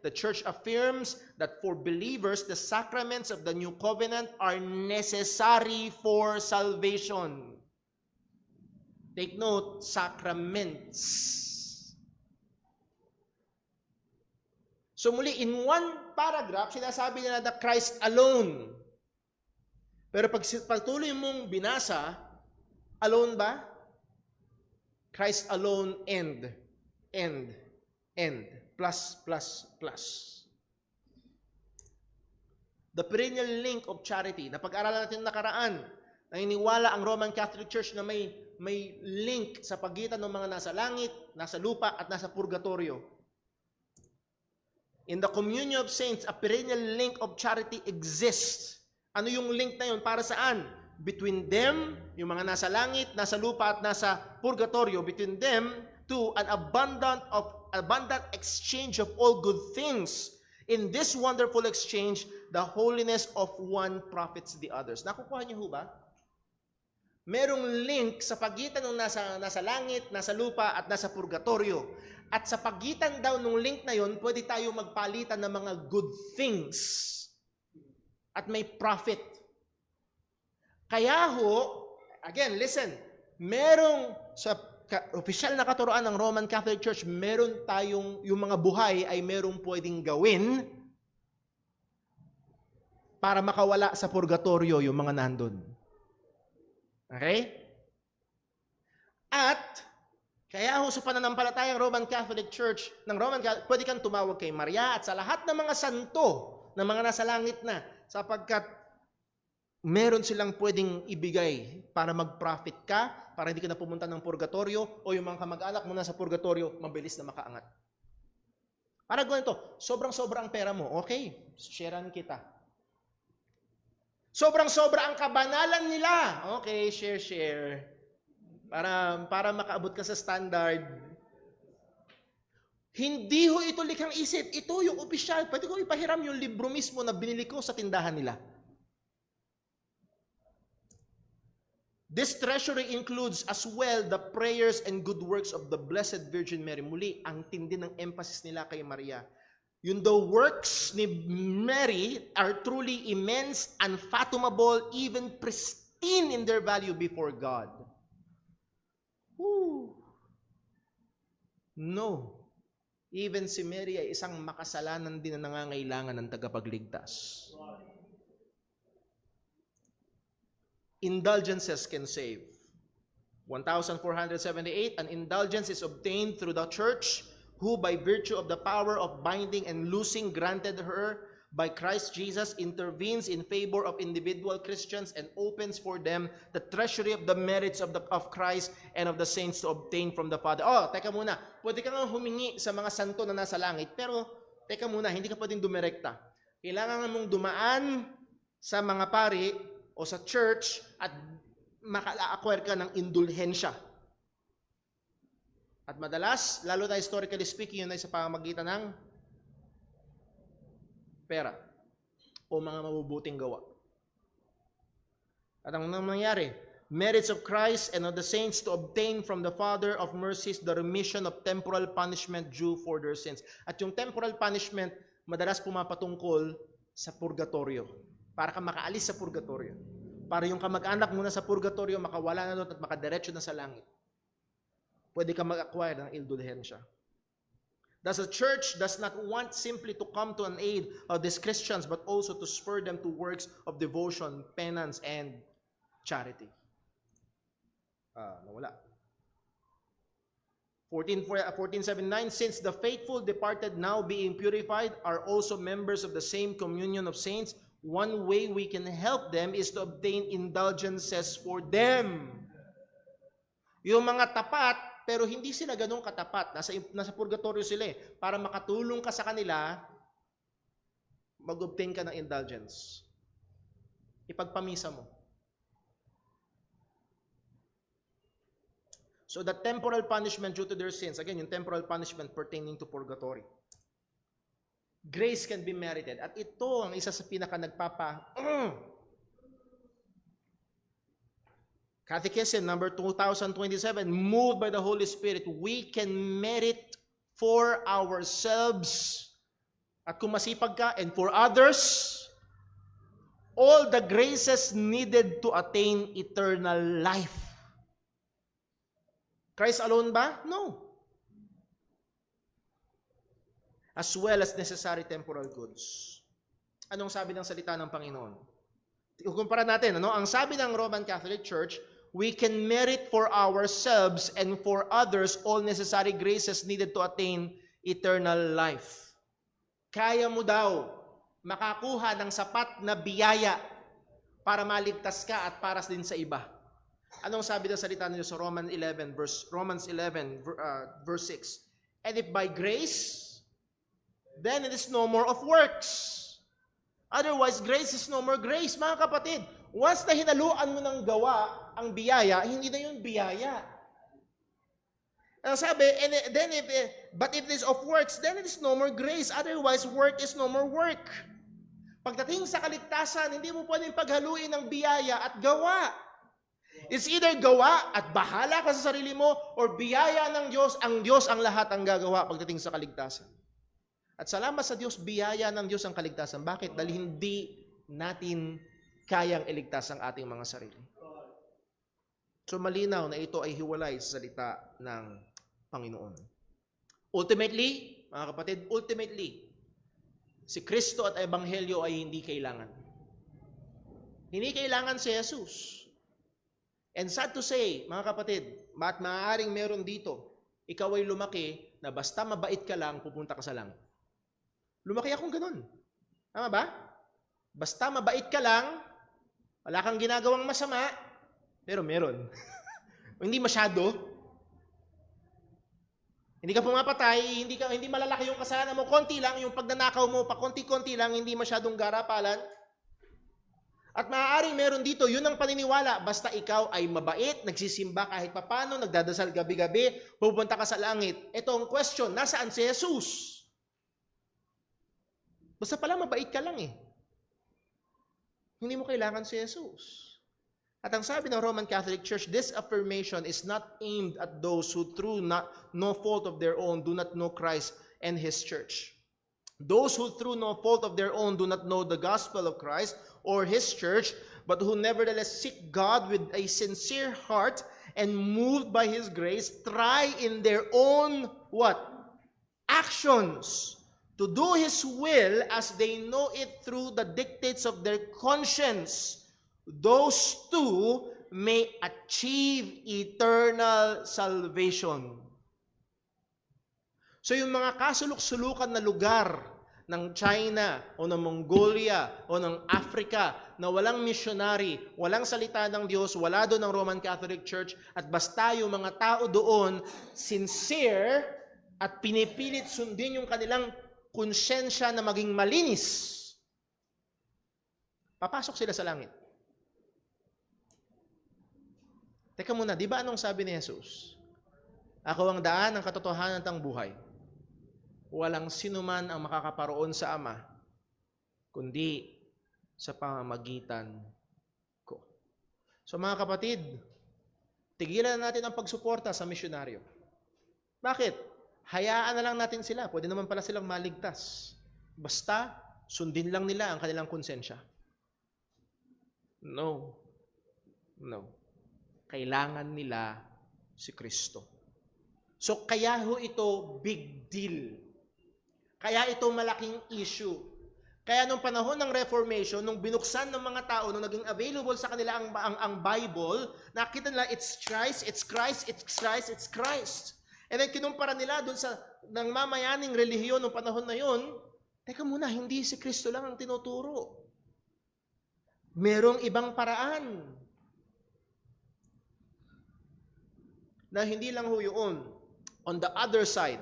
the Church affirms that for believers, the sacraments of the new covenant are necessary for salvation. Take note, sacraments. So muli, in one paragraph, sinasabi nila that Christ alone. Pero pag patuloy mong binasa, alone ba? Christ alone and, plus. The perennial link of charity. Napag-aralan natin nakaraan, naniniwala ang Roman Catholic Church na may link sa pagitan ng mga nasa langit, nasa lupa, at nasa purgatorio. In the communion of saints, a perennial link of charity exists. Ano yung link na yun? Para saan? Between them, yung mga nasa langit, nasa lupa, at nasa purgatorio, between them to an abundant exchange of all good things. In this wonderful exchange, the holiness of one profits the others. Nakukuha niyo ho ba? Merong link sa pagitan ng nasa langit, nasa lupa, at nasa purgatorio. At sa pagitan daw ng link na yon, pwede tayo magpalitan ng mga good things. At may profit. Kaya ho, again, listen, merong sa opisyal na katuroan ng Roman Catholic Church, meron tayong, yung mga buhay ay merong pwedeng gawin para makawala sa purgatorio yung mga nandun. Okay? At, kaya ho sa pananampalatayang Roman Catholic Church, pwede kang tumawag kay Maria at sa lahat ng mga santo, ng mga nasa langit na, sapagkat meron silang pwedeng ibigay para mag-profit ka, para hindi ka na pumunta ng purgatorio, o yung mga kamag-anak mo na sa purgatorio, mabilis na makaangat. Para gawin ito, sobrang-sobra ang pera mo, okay, sharean kita. Sobrang-sobra ang kabanalan nila, okay, share. Para makaabot ka sa standard. Hindi ho ito likhang isip. Ito yung opisyal. Pwede ko ipahiram yung libro mismo na binili ko sa tindahan nila. This treasury includes as well the prayers and good works of the Blessed Virgin Mary. Muli, ang tindi ng emphasis nila kay Maria. Yung the works ni Mary are truly immense, unfathomable, even pristine in their value before God. No. Even si Mary ay isang makasalanan din na nangangailangan ng tagapagligtas. Indulgences can save. 1478, an indulgence is obtained through the church, who by virtue of the power of binding and loosing granted her by Christ Jesus intervenes in favor of individual Christians and opens for them the treasury of the merits of Christ and of the saints to obtain from the Father. Oh, teka muna. Pwede ka nga humingi sa mga santo na nasa langit, pero teka muna, hindi ka pwedeng dumirekta. Kailangan mong dumaan sa mga pari o sa church at maka-acquire ka ng indulhensya. At madalas, lalo na historically speaking, yun ay sa pamamagitan ng pera o mga mabubuting gawa. At ang nangyari, merits of Christ and of the saints to obtain from the Father of mercies the remission of temporal punishment due for their sins. At yung temporal punishment, madalas pumapatungkol sa purgatorio. Para ka makaalis sa purgatorio. Para yung kamag-anak mo na sa purgatorio, makawala na doon at makadiretso na sa langit. Pwede ka mag-acquire ng indulhensya. Thus, the church does not want simply to come to an aid of these Christians, but also to spur them to works of devotion, penance, and charity. Nawala. 1479, since the faithful departed now being purified are also members of the same communion of saints, one way we can help them is to obtain indulgences for them. Yung mga tapat, pero hindi sila ganun katapat. Nasa purgatorio sila eh. Para makatulong ka sa kanila, mag-obtain ka ng indulgence. Ipagpamisa mo. So the temporal punishment due to their sins, again, yung temporal punishment pertaining to purgatory. Grace can be merited. At ito ang isa sa pinaka Catechism number 2027, moved by the Holy Spirit, we can merit for ourselves, at kung masipag ka, and for others, all the graces needed to attain eternal life. Christ alone ba? No. As well as necessary temporal goods. Anong sabi ng salita ng Panginoon? Ikumpara natin, ano? Ang sabi ng Roman Catholic Church, we can merit for ourselves and for others all necessary graces needed to attain eternal life. Kaya mo daw makakuha ng sapat na biyaya para maligtas ka at para din sa iba. Anong sabi ng salita nito sa Romans 11 verse 6? And if by grace, then it is no more of works. Otherwise, grace is no more grace. Mga kapatid, once na hinaluan mo ng gawa ang biyaya, hindi na yun biyaya. Ang sabi, but if it is of works, then it is no more grace. Otherwise, work is no more work. Pagdating sa kaligtasan, hindi mo pwedeng paghaluin ng biyaya at gawa. It's either gawa at bahala ka sa sarili mo, or biyaya ng Diyos ang lahat ang gagawa pagdating sa kaligtasan. At salamat sa Diyos, biyaya ng Diyos ang kaligtasan. Bakit? Dahil hindi natin kayang iligtas ang ating mga sarili. So malinaw na ito ay hiwalay sa salita ng Panginoon. Ultimately, mga kapatid, si Kristo at Ebanghelyo ay hindi kailangan. Hindi kailangan si Jesus. And sad to say, mga kapatid, maaaring meron dito, ikaw ay lumaki na basta mabait ka lang, pupunta ka sa langit. Lumaki akong ganun. Tama ba? Basta mabait ka lang, wala kang ginagawang masama, pero meron. Hindi masyado. Hindi ka pumapatay, hindi malalaki yung kasalanan mo, konti lang, yung pagnanakaw mo, pakonti-konti lang, hindi masyadong garapalan. At maaaring meron dito, yun ang paniniwala, basta ikaw ay mabait, nagsisimba kahit papano, nagdadasal gabi-gabi, pupunta ka sa langit. Ito ang question, nasaan si Jesus? Basta pala mabait ka lang eh. Hindi mo kailangan si Jesus. At ang sabi ng Roman Catholic Church, this affirmation is not aimed at those who through no fault of their own do not know Christ and His church. Those who through no fault of their own do not know the gospel of Christ or His church, but who nevertheless seek God with a sincere heart and moved by His grace, try in their own what? Actions to do His will as they know it through the dictates of their conscience. Those two may achieve eternal salvation. So yung mga kasuluk-sulukan na lugar ng China o ng Mongolia o ng Africa na walang missionary, walang salita ng Diyos, wala doon ang Roman Catholic Church, at basta yung mga tao doon sincere at pinipilit sundin yung kanilang konsyensya na maging malinis, papasok sila sa langit. Teka muna, di ba anong sabi ni Jesus? Ako ang daan, ang katotohanan at ang buhay. Walang sinuman ang makakaparoon sa Ama, kundi sa pamamagitan ko. So mga kapatid, tigilan natin ang pagsuporta sa misyonaryo. Bakit? Hayaan na lang natin sila. Pwede naman pala silang maligtas. Basta, sundin lang nila ang kanilang konsensya. No. Kailangan nila si Kristo. So, kaya ho ito big deal. Kaya ito malaking issue. Kaya nung panahon ng Reformation, nung binuksan ng mga tao, nung naging available sa kanila ang Bible, nakita nila, it's Christ, it's Christ, it's Christ, it's Christ. And then kinumpara nila doon sa ng mamayaning relihiyon ng panahon na yon. Teka muna, hindi si Kristo lang ang tinuturo. Merong ibang paraan. Na hindi lang ho yun. On the other side,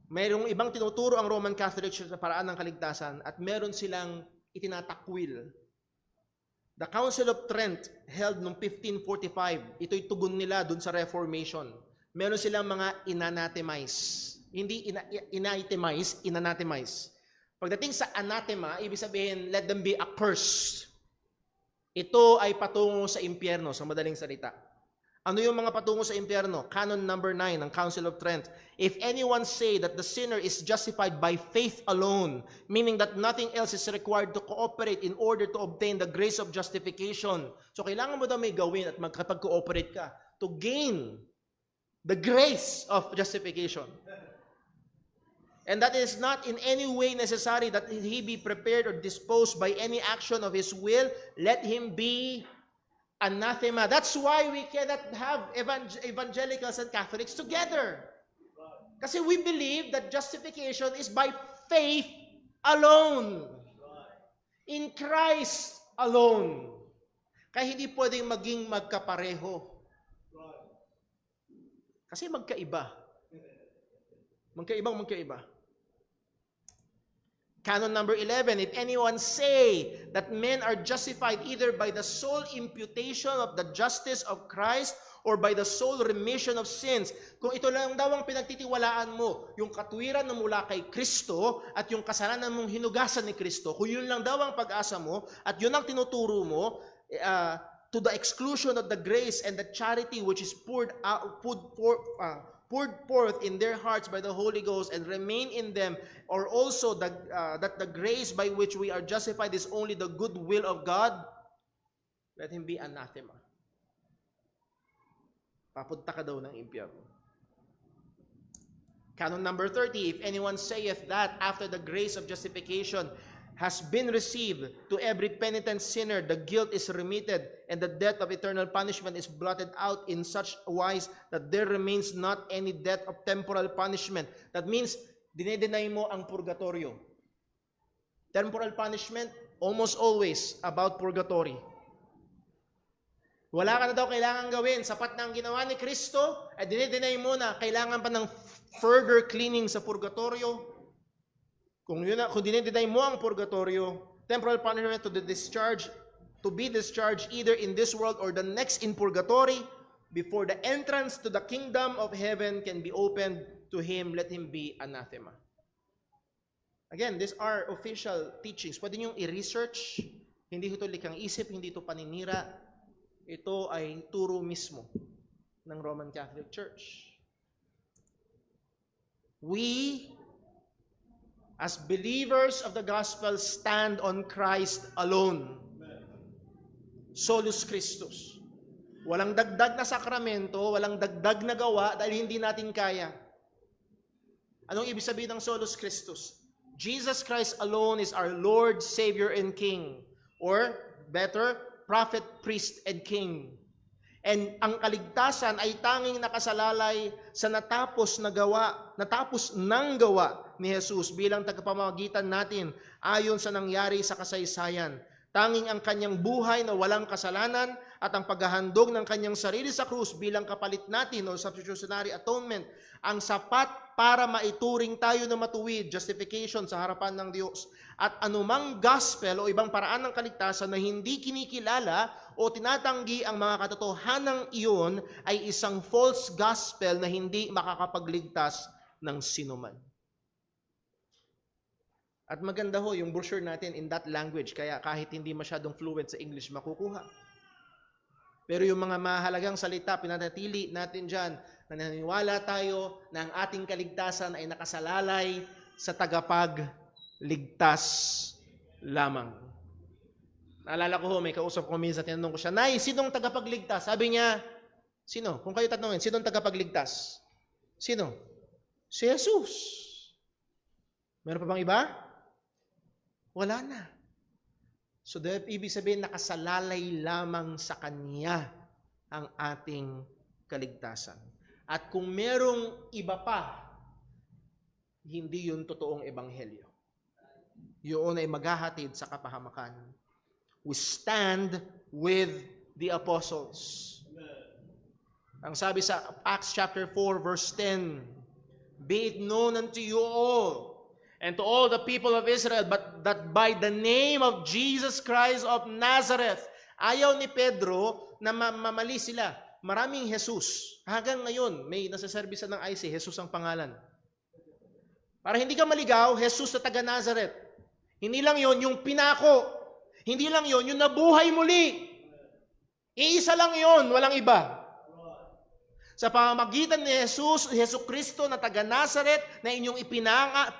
mayroong ibang tinuturo ang Roman Catholic Church sa paraan ng kaligtasan at meron silang itinatakwil The Council of Trent held noong 1545. Ito'y tugon nila dun sa Reformation. Meron silang mga inanathemize. Hindi initemize, inanathemize. Pagdating sa anathema, ibig sabihin, let them be accursed. Ito ay patungo sa impyerno, sa madaling salita. Ano yung mga patungo sa impyerno? Canon number 9 ng Council of Trent. If anyone say that the sinner is justified by faith alone, meaning that nothing else is required to cooperate in order to obtain the grace of justification. So kailangan mo daw may gawin at magkapag-cooperate ka to gain the grace of justification. And that is not in any way necessary that he be prepared or disposed by any action of his will. Let him be anathema. That's why we cannot have evangelicals and Catholics together. Kasi we believe that justification is by faith alone. In Christ alone. Kaya hindi pwedeng maging magkapareho. Kasi magkaiba. Magkaiba. Canon number 11, if anyone say that men are justified either by the sole imputation of the justice of Christ or by the sole remission of sins, kung ito lang daw ang pinagtitiwalaan mo, yung katuwiran na mula kay Kristo at yung kasalanan mong hinugasan ni Kristo, kung yun lang daw ang pag-asa mo at yun ang tinuturo mo, to the exclusion of the grace and the charity which is poured forth in their hearts by the Holy Ghost and remain in them, or also that the grace by which we are justified is only the good will of God, let him be anathema. Papunta ka daw ng impyerno. Canon number 30, if anyone saith that after the grace of justification has been received, to every penitent sinner the guilt is remitted, and the debt of eternal punishment is blotted out in such a wise that there remains not any debt of temporal punishment. That means, dinedenay mo ang purgatorio. Temporal punishment, almost always about purgatory. Wala ka na daw kailangan gawin. Sapat na ang ginawa ni Kristo, at dinedenay mo na kailangan pa ng further cleaning sa purgatorio. Kung dinideny mo ang purgatorio, temporal punishment to be discharged either in this world or the next in purgatory, before the entrance to the kingdom of heaven can be opened to him, let him be anathema. Again, these are official teachings. Pwede niyong i-research. Hindi ito likang isip, hindi ito paninira. Ito ay turo mismo ng Roman Catholic Church. We, as believers of the gospel, stand on Christ alone. Solus Christus. Walang dagdag na sakramento, walang dagdag na gawa dahil hindi natin kaya. Anong ibig sabihin ng Solus Christus? Jesus Christ alone is our Lord, Savior, and King. Or, better, Prophet, Priest, and King. And ang kaligtasan ay tanging nakasalalay sa natapos ng gawa ni Jesus bilang tagapamagitan natin ayon sa nangyari sa kasaysayan. Tanging ang kanyang buhay na walang kasalanan at ang paghahandog ng kanyang sarili sa krus bilang kapalit natin o substitutionary atonement ang sapat para maituring tayo na matuwid, justification sa harapan ng Diyos. At anumang gospel o ibang paraan ng kaligtasan na hindi kinikilala o tinatanggi ang mga katotohanang iyon ay isang false gospel na hindi makakapagligtas ng sinuman. At maganda ho yung brochure natin in that language, kaya kahit hindi masyadong fluent sa English, makukuha. Pero yung mga mahalagang salita, pinanatili natin dyan, na naniniwala tayo na ang ating kaligtasan ay nakasalalay sa tagapagligtas lamang. Naalala ko ho, may kausap ko minsan, tinanong ko siya, Nay, sinong tagapagligtas? Sabi niya, sino? Kung kayo tatanungin, sinong tagapagligtas? Sino? Si Jesus. Meron pa bang iba? Wala na. So, ibig sabihin, nakasalalay lamang sa Kanya ang ating kaligtasan. At kung merong iba pa, hindi yun totoong ebanghelyo. Yun ay maghahatid sa kapahamakan. We stand with the apostles. Ang sabi sa Acts chapter 4 verse 10, be it known unto you all, and to all the people of Israel, but that by the name of Jesus Christ of Nazareth, Ayaw ni Pedro na mamali sila. Maraming Jesus. Hanggang ngayon, may nasa-service ng IC, Jesus ang pangalan. Para hindi ka maligaw, Jesus na taga Nazareth. Hindi lang yon yung pinako. Hindi lang yon yung nabuhay muli. Iisa lang yon, walang iba. Sa pamamagitan ni Jesus, Jesu Kristo na taga Nazareth, na inyong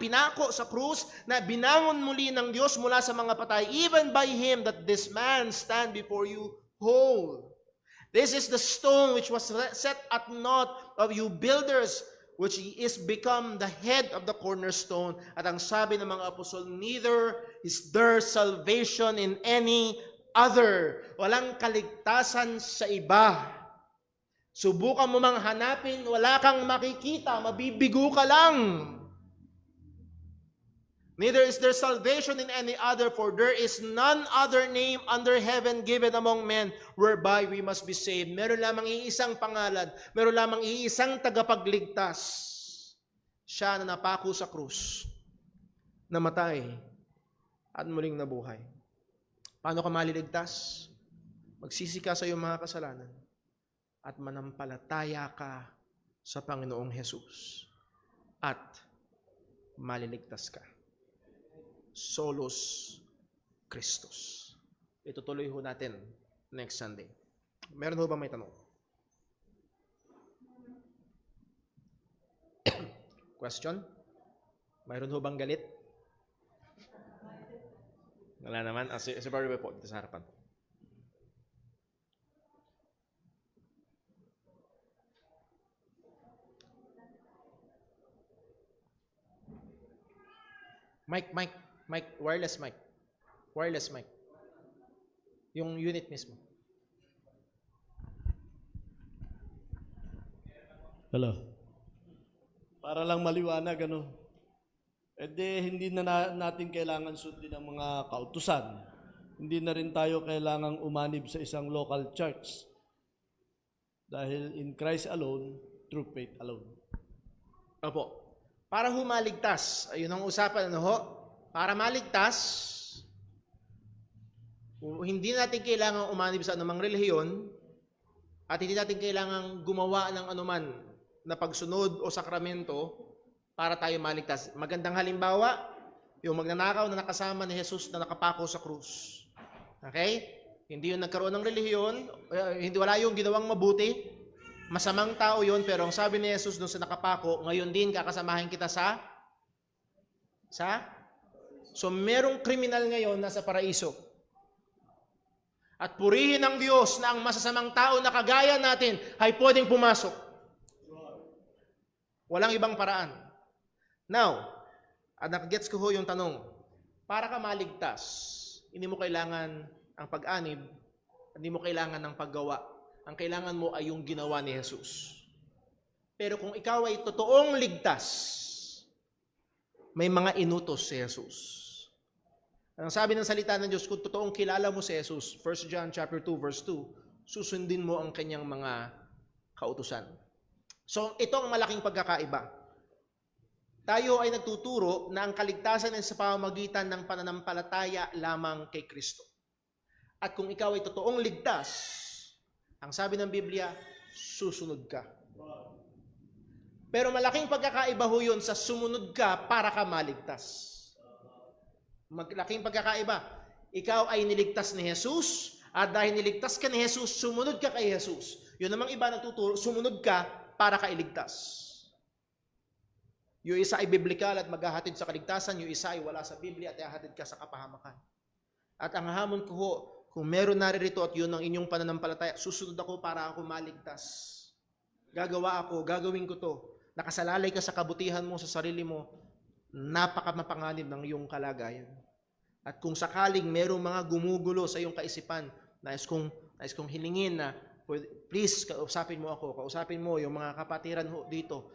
pinako sa krus, na binangon muli ng Diyos mula sa mga patay, even by Him that this man stand before you whole. This is the stone which was set at naught of you builders, which is become the head of the cornerstone. At ang sabi ng mga apostol, neither is there salvation in any other. Walang kaligtasan sa iba. Subukan mo mang hanapin, wala kang makikita, mabibigo ka lang. Neither is there salvation in any other, for there is none other name under heaven given among men whereby we must be saved. Meron lamang iisang pangalan, meron lamang iisang tagapagligtas. Siya na napako sa krus, namatay, at muling nabuhay. Paano ka maliligtas? Magsisi ka sa iyong mga kasalanan at manampalataya ka sa Panginoong Jesus at maliligtas ka. Solos Christus. Itutuloy ho natin next Sunday. Meron ho ba may tanong? Question? Mayroon ho bang galit? Wala naman. Si Barry po, dito sa harapan. Mic, wireless mic. Wireless mic. Yung unit mismo. Hello. Para lang maliwanag, hindi na natin kailangan sundin ang mga kautusan. Hindi na rin tayo kailangang umanib sa isang local church. Dahil in Christ alone, through faith alone. Opo. Para humaligtas, ayun ang usapan, Para maligtas, hindi natin kailangang umanib sa anumang relihiyon at hindi natin kailangang gumawa ng anuman na pagsunod o sakramento para tayo maligtas. Magandang halimbawa, yung magnanakaw na nakasama ni Jesus na nakapako sa krus. Okay? Hindi yung nagkaroon ng relihiyon, hindi wala yung ginawang mabuti. Masamang tao yun, pero ang sabi ni Jesus doon sa nakapako, ngayon din kakasamahin kita sa? So merong kriminal ngayon nasa paraiso. At purihin ng Diyos na ang masasamang tao na kagaya natin ay pwedeng pumasok. Walang ibang paraan. Now, at nakagets ko ho yung tanong, para ka maligtas, hindi mo kailangan ang pag-anib, hindi mo kailangan ng paggawa. Ang kailangan mo ay yung ginawa ni Jesus. Pero kung ikaw ay totoong ligtas, may mga inutos si Jesus. Ang sabi ng salita ng Diyos, kung totoong kilala mo si Jesus, 1 John chapter 2 verse 2, susundin mo ang kanyang mga kautusan. So ito ang malaking pagkakaiba. Tayo ay nagtuturo na ang kaligtasan ay sa pamamagitan ng pananampalataya lamang kay Kristo. At kung ikaw ay totoong ligtas, ang sabi ng Biblia, susunod ka. Pero malaking pagkakaiba ho yun sa sumunod ka para ka maligtas. Malaking pagkakaiba. Ikaw ay niligtas ni Jesus, at dahil niligtas ka ni Jesus, sumunod ka kay Jesus. Yun namang iba nagtuturo, sumunod ka para ka iligtas. Yung isa ay biblikal at maghahatid sa kaligtasan, yung isa ay wala sa Biblia at ihahatid ka sa kapahamakan. At ang hamon ko ho, kung meron naririto at yun ang inyong pananampalataya, susunod ako para ako maligtas. Gagawin ko to. Nakasalalay ka sa kabutihan mo, sa sarili mo, napakamapanganib ng iyong kalagayan. At kung sakaling merong mga gumugulo sa iyong kaisipan, nais kong hilingin na, please, kausapin mo ako, kausapin mo yung mga kapatiran dito,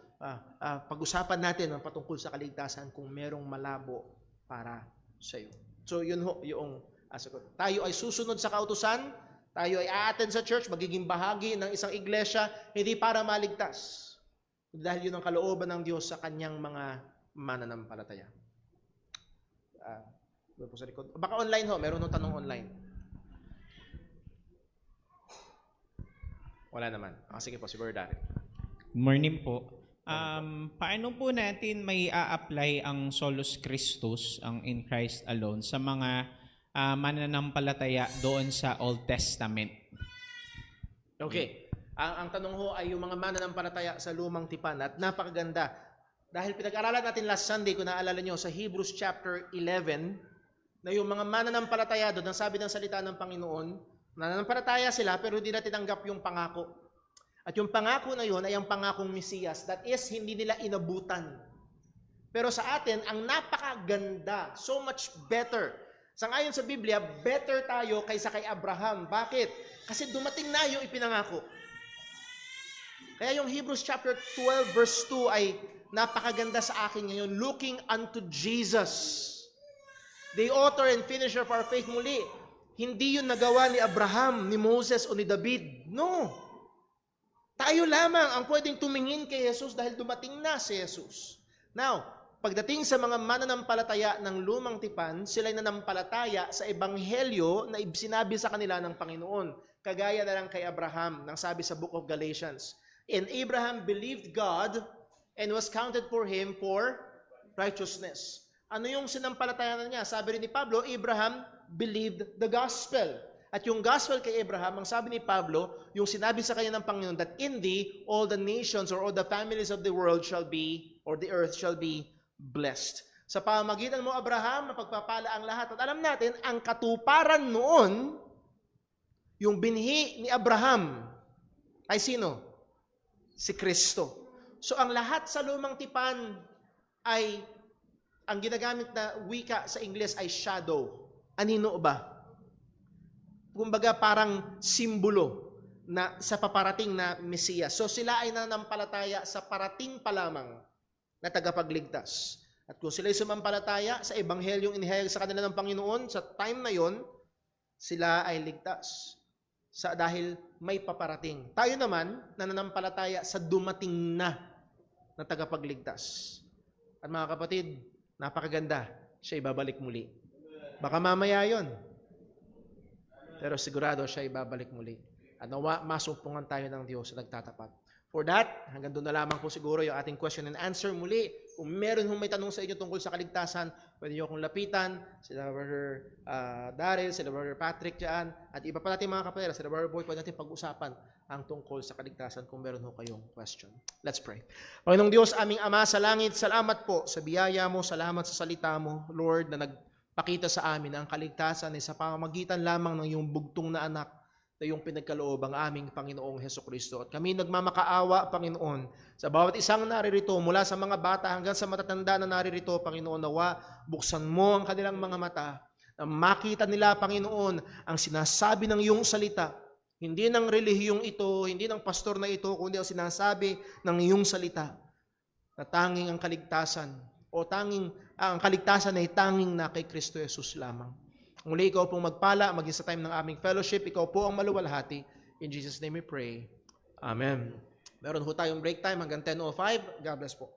pag-usapan natin ang patungkol sa kaligtasan kung merong malabo para sa iyo. So yun ho, yung tayo ay susunod sa kautusan, tayo ay a-attend sa church, magiging bahagi ng isang iglesia, hindi para maligtas. Dahil yun ang kalooban ng Diyos sa kanyang mga mananampalataya. Doon po sa likod. Baka online ho, meron ng tanong online. Wala naman. Sige po, si Brother Darren. Good morning po. Paano po natin may a-apply ang Solus Christus, ang in Christ alone, sa mga mananampalataya doon sa Old Testament? Okay. Ang tanong ho ay yung mga mananampalataya sa lumang tipan at napakaganda. Dahil pinag-aralan natin last Sunday, kung naalala nyo, sa Hebrews chapter 11, na yung mga mananampalataya doon, ang sabi ng salita ng Panginoon, nananampalataya sila pero hindi na tinanggap yung pangako. At yung pangako na yun ay ang pangakong Mesiyas. That is, hindi nila inabutan. Pero sa atin, ang napakaganda, so much better. Sangayon sa Biblia, better tayo kaysa kay Abraham. Bakit? Kasi dumating na yung ipinangako. Kaya yung Hebrews chapter 12 verse 2 ay napakaganda sa akin ngayon. Looking unto Jesus, the author and finisher of our faith. Muli, hindi yun nagawa ni Abraham, ni Moses o ni David. No. Tayo lamang ang pwedeng tumingin kay Jesus dahil dumating na si Jesus. Now, pagdating sa mga mananampalataya ng lumang tipan, sila'y nanampalataya sa ebanghelyo na sinabi sa kanila ng Panginoon. Kagaya na lang kay Abraham, nang sabi sa book of Galatians. And Abraham believed God and was counted for him for righteousness. Ano yung sinampalatayanan niya? Sabi rin ni Pablo, Abraham believed the gospel. At yung gospel kay Abraham, ang sabi ni Pablo, yung sinabi sa kanya ng Panginoon, that in thee, all the nations or all the families of the world shall be, or the earth shall be blessed. Sa pamamagitan mo, Abraham, mapagpapala ang lahat. At alam natin, ang katuparan noon, yung binhi ni Abraham, ay sino? Si Kristo. So ang lahat sa lumang tipan ay, ang ginagamit na wika sa Ingles ay shadow. Anino ba? Kumbaga parang simbolo na sa paparating na Mesiyas. So sila ay nananampalataya sa parating pa lamang na tagapagligtas. At kung sila ay sumampalataya sa ebanghelyong inihayag sa kanila ng Panginoon, sa time na yon, sila ay ligtas. Dahil may paparating. Tayo naman, nananampalataya sa dumating na tagapagligtas. At mga kapatid, napakaganda, siya ibabalik muli. Baka mamaya yon. Pero sigurado siya ibabalik muli. At nawa, masumpungan tayo ng Diyos sa nagtatapat. For that, hanggang doon na lamang po siguro yung ating question and answer muli. Kung meron may tanong sa inyo tungkol sa kaligtasan, pwede nyo akong lapitan, sila Brother Daryl, sila Brother Patrick dyan, at iba pa natin mga kapatid, sila Brother Boy, pwede natin pag-usapan ang tungkol sa kaligtasan kung meron ho kayong question. Let's pray. Panginoong Diyos, aming Ama sa langit, salamat po sa biyaya mo, salamat sa salita mo, Lord, na nagpakita sa amin na ang kaligtasan ay sa pamamagitan lamang ng iyong bugtong na anak na yung pinagkaloob ang aming Panginoong Hesukristo. At kami nagmamakaawa, Panginoon, sa bawat isang naririto, mula sa mga bata hanggang sa matatanda na naririto, Panginoon, nawa, buksan mo ang kanilang mga mata, na makita nila, Panginoon, ang sinasabi ng iyong salita, hindi ng relihiyong ito, hindi ng pastor na ito, kundi ang sinasabi ng iyong salita, na tanging ang kaligtasan, o ang kaligtasan ay tanging na kay Kristo Jesus lamang. Muli, ikaw pong magpala, maging sa time ng aming fellowship, ikaw po ang maluwalhati. In Jesus' name we pray. Amen. Meron ho tayong break time hanggang 10:05. God bless po.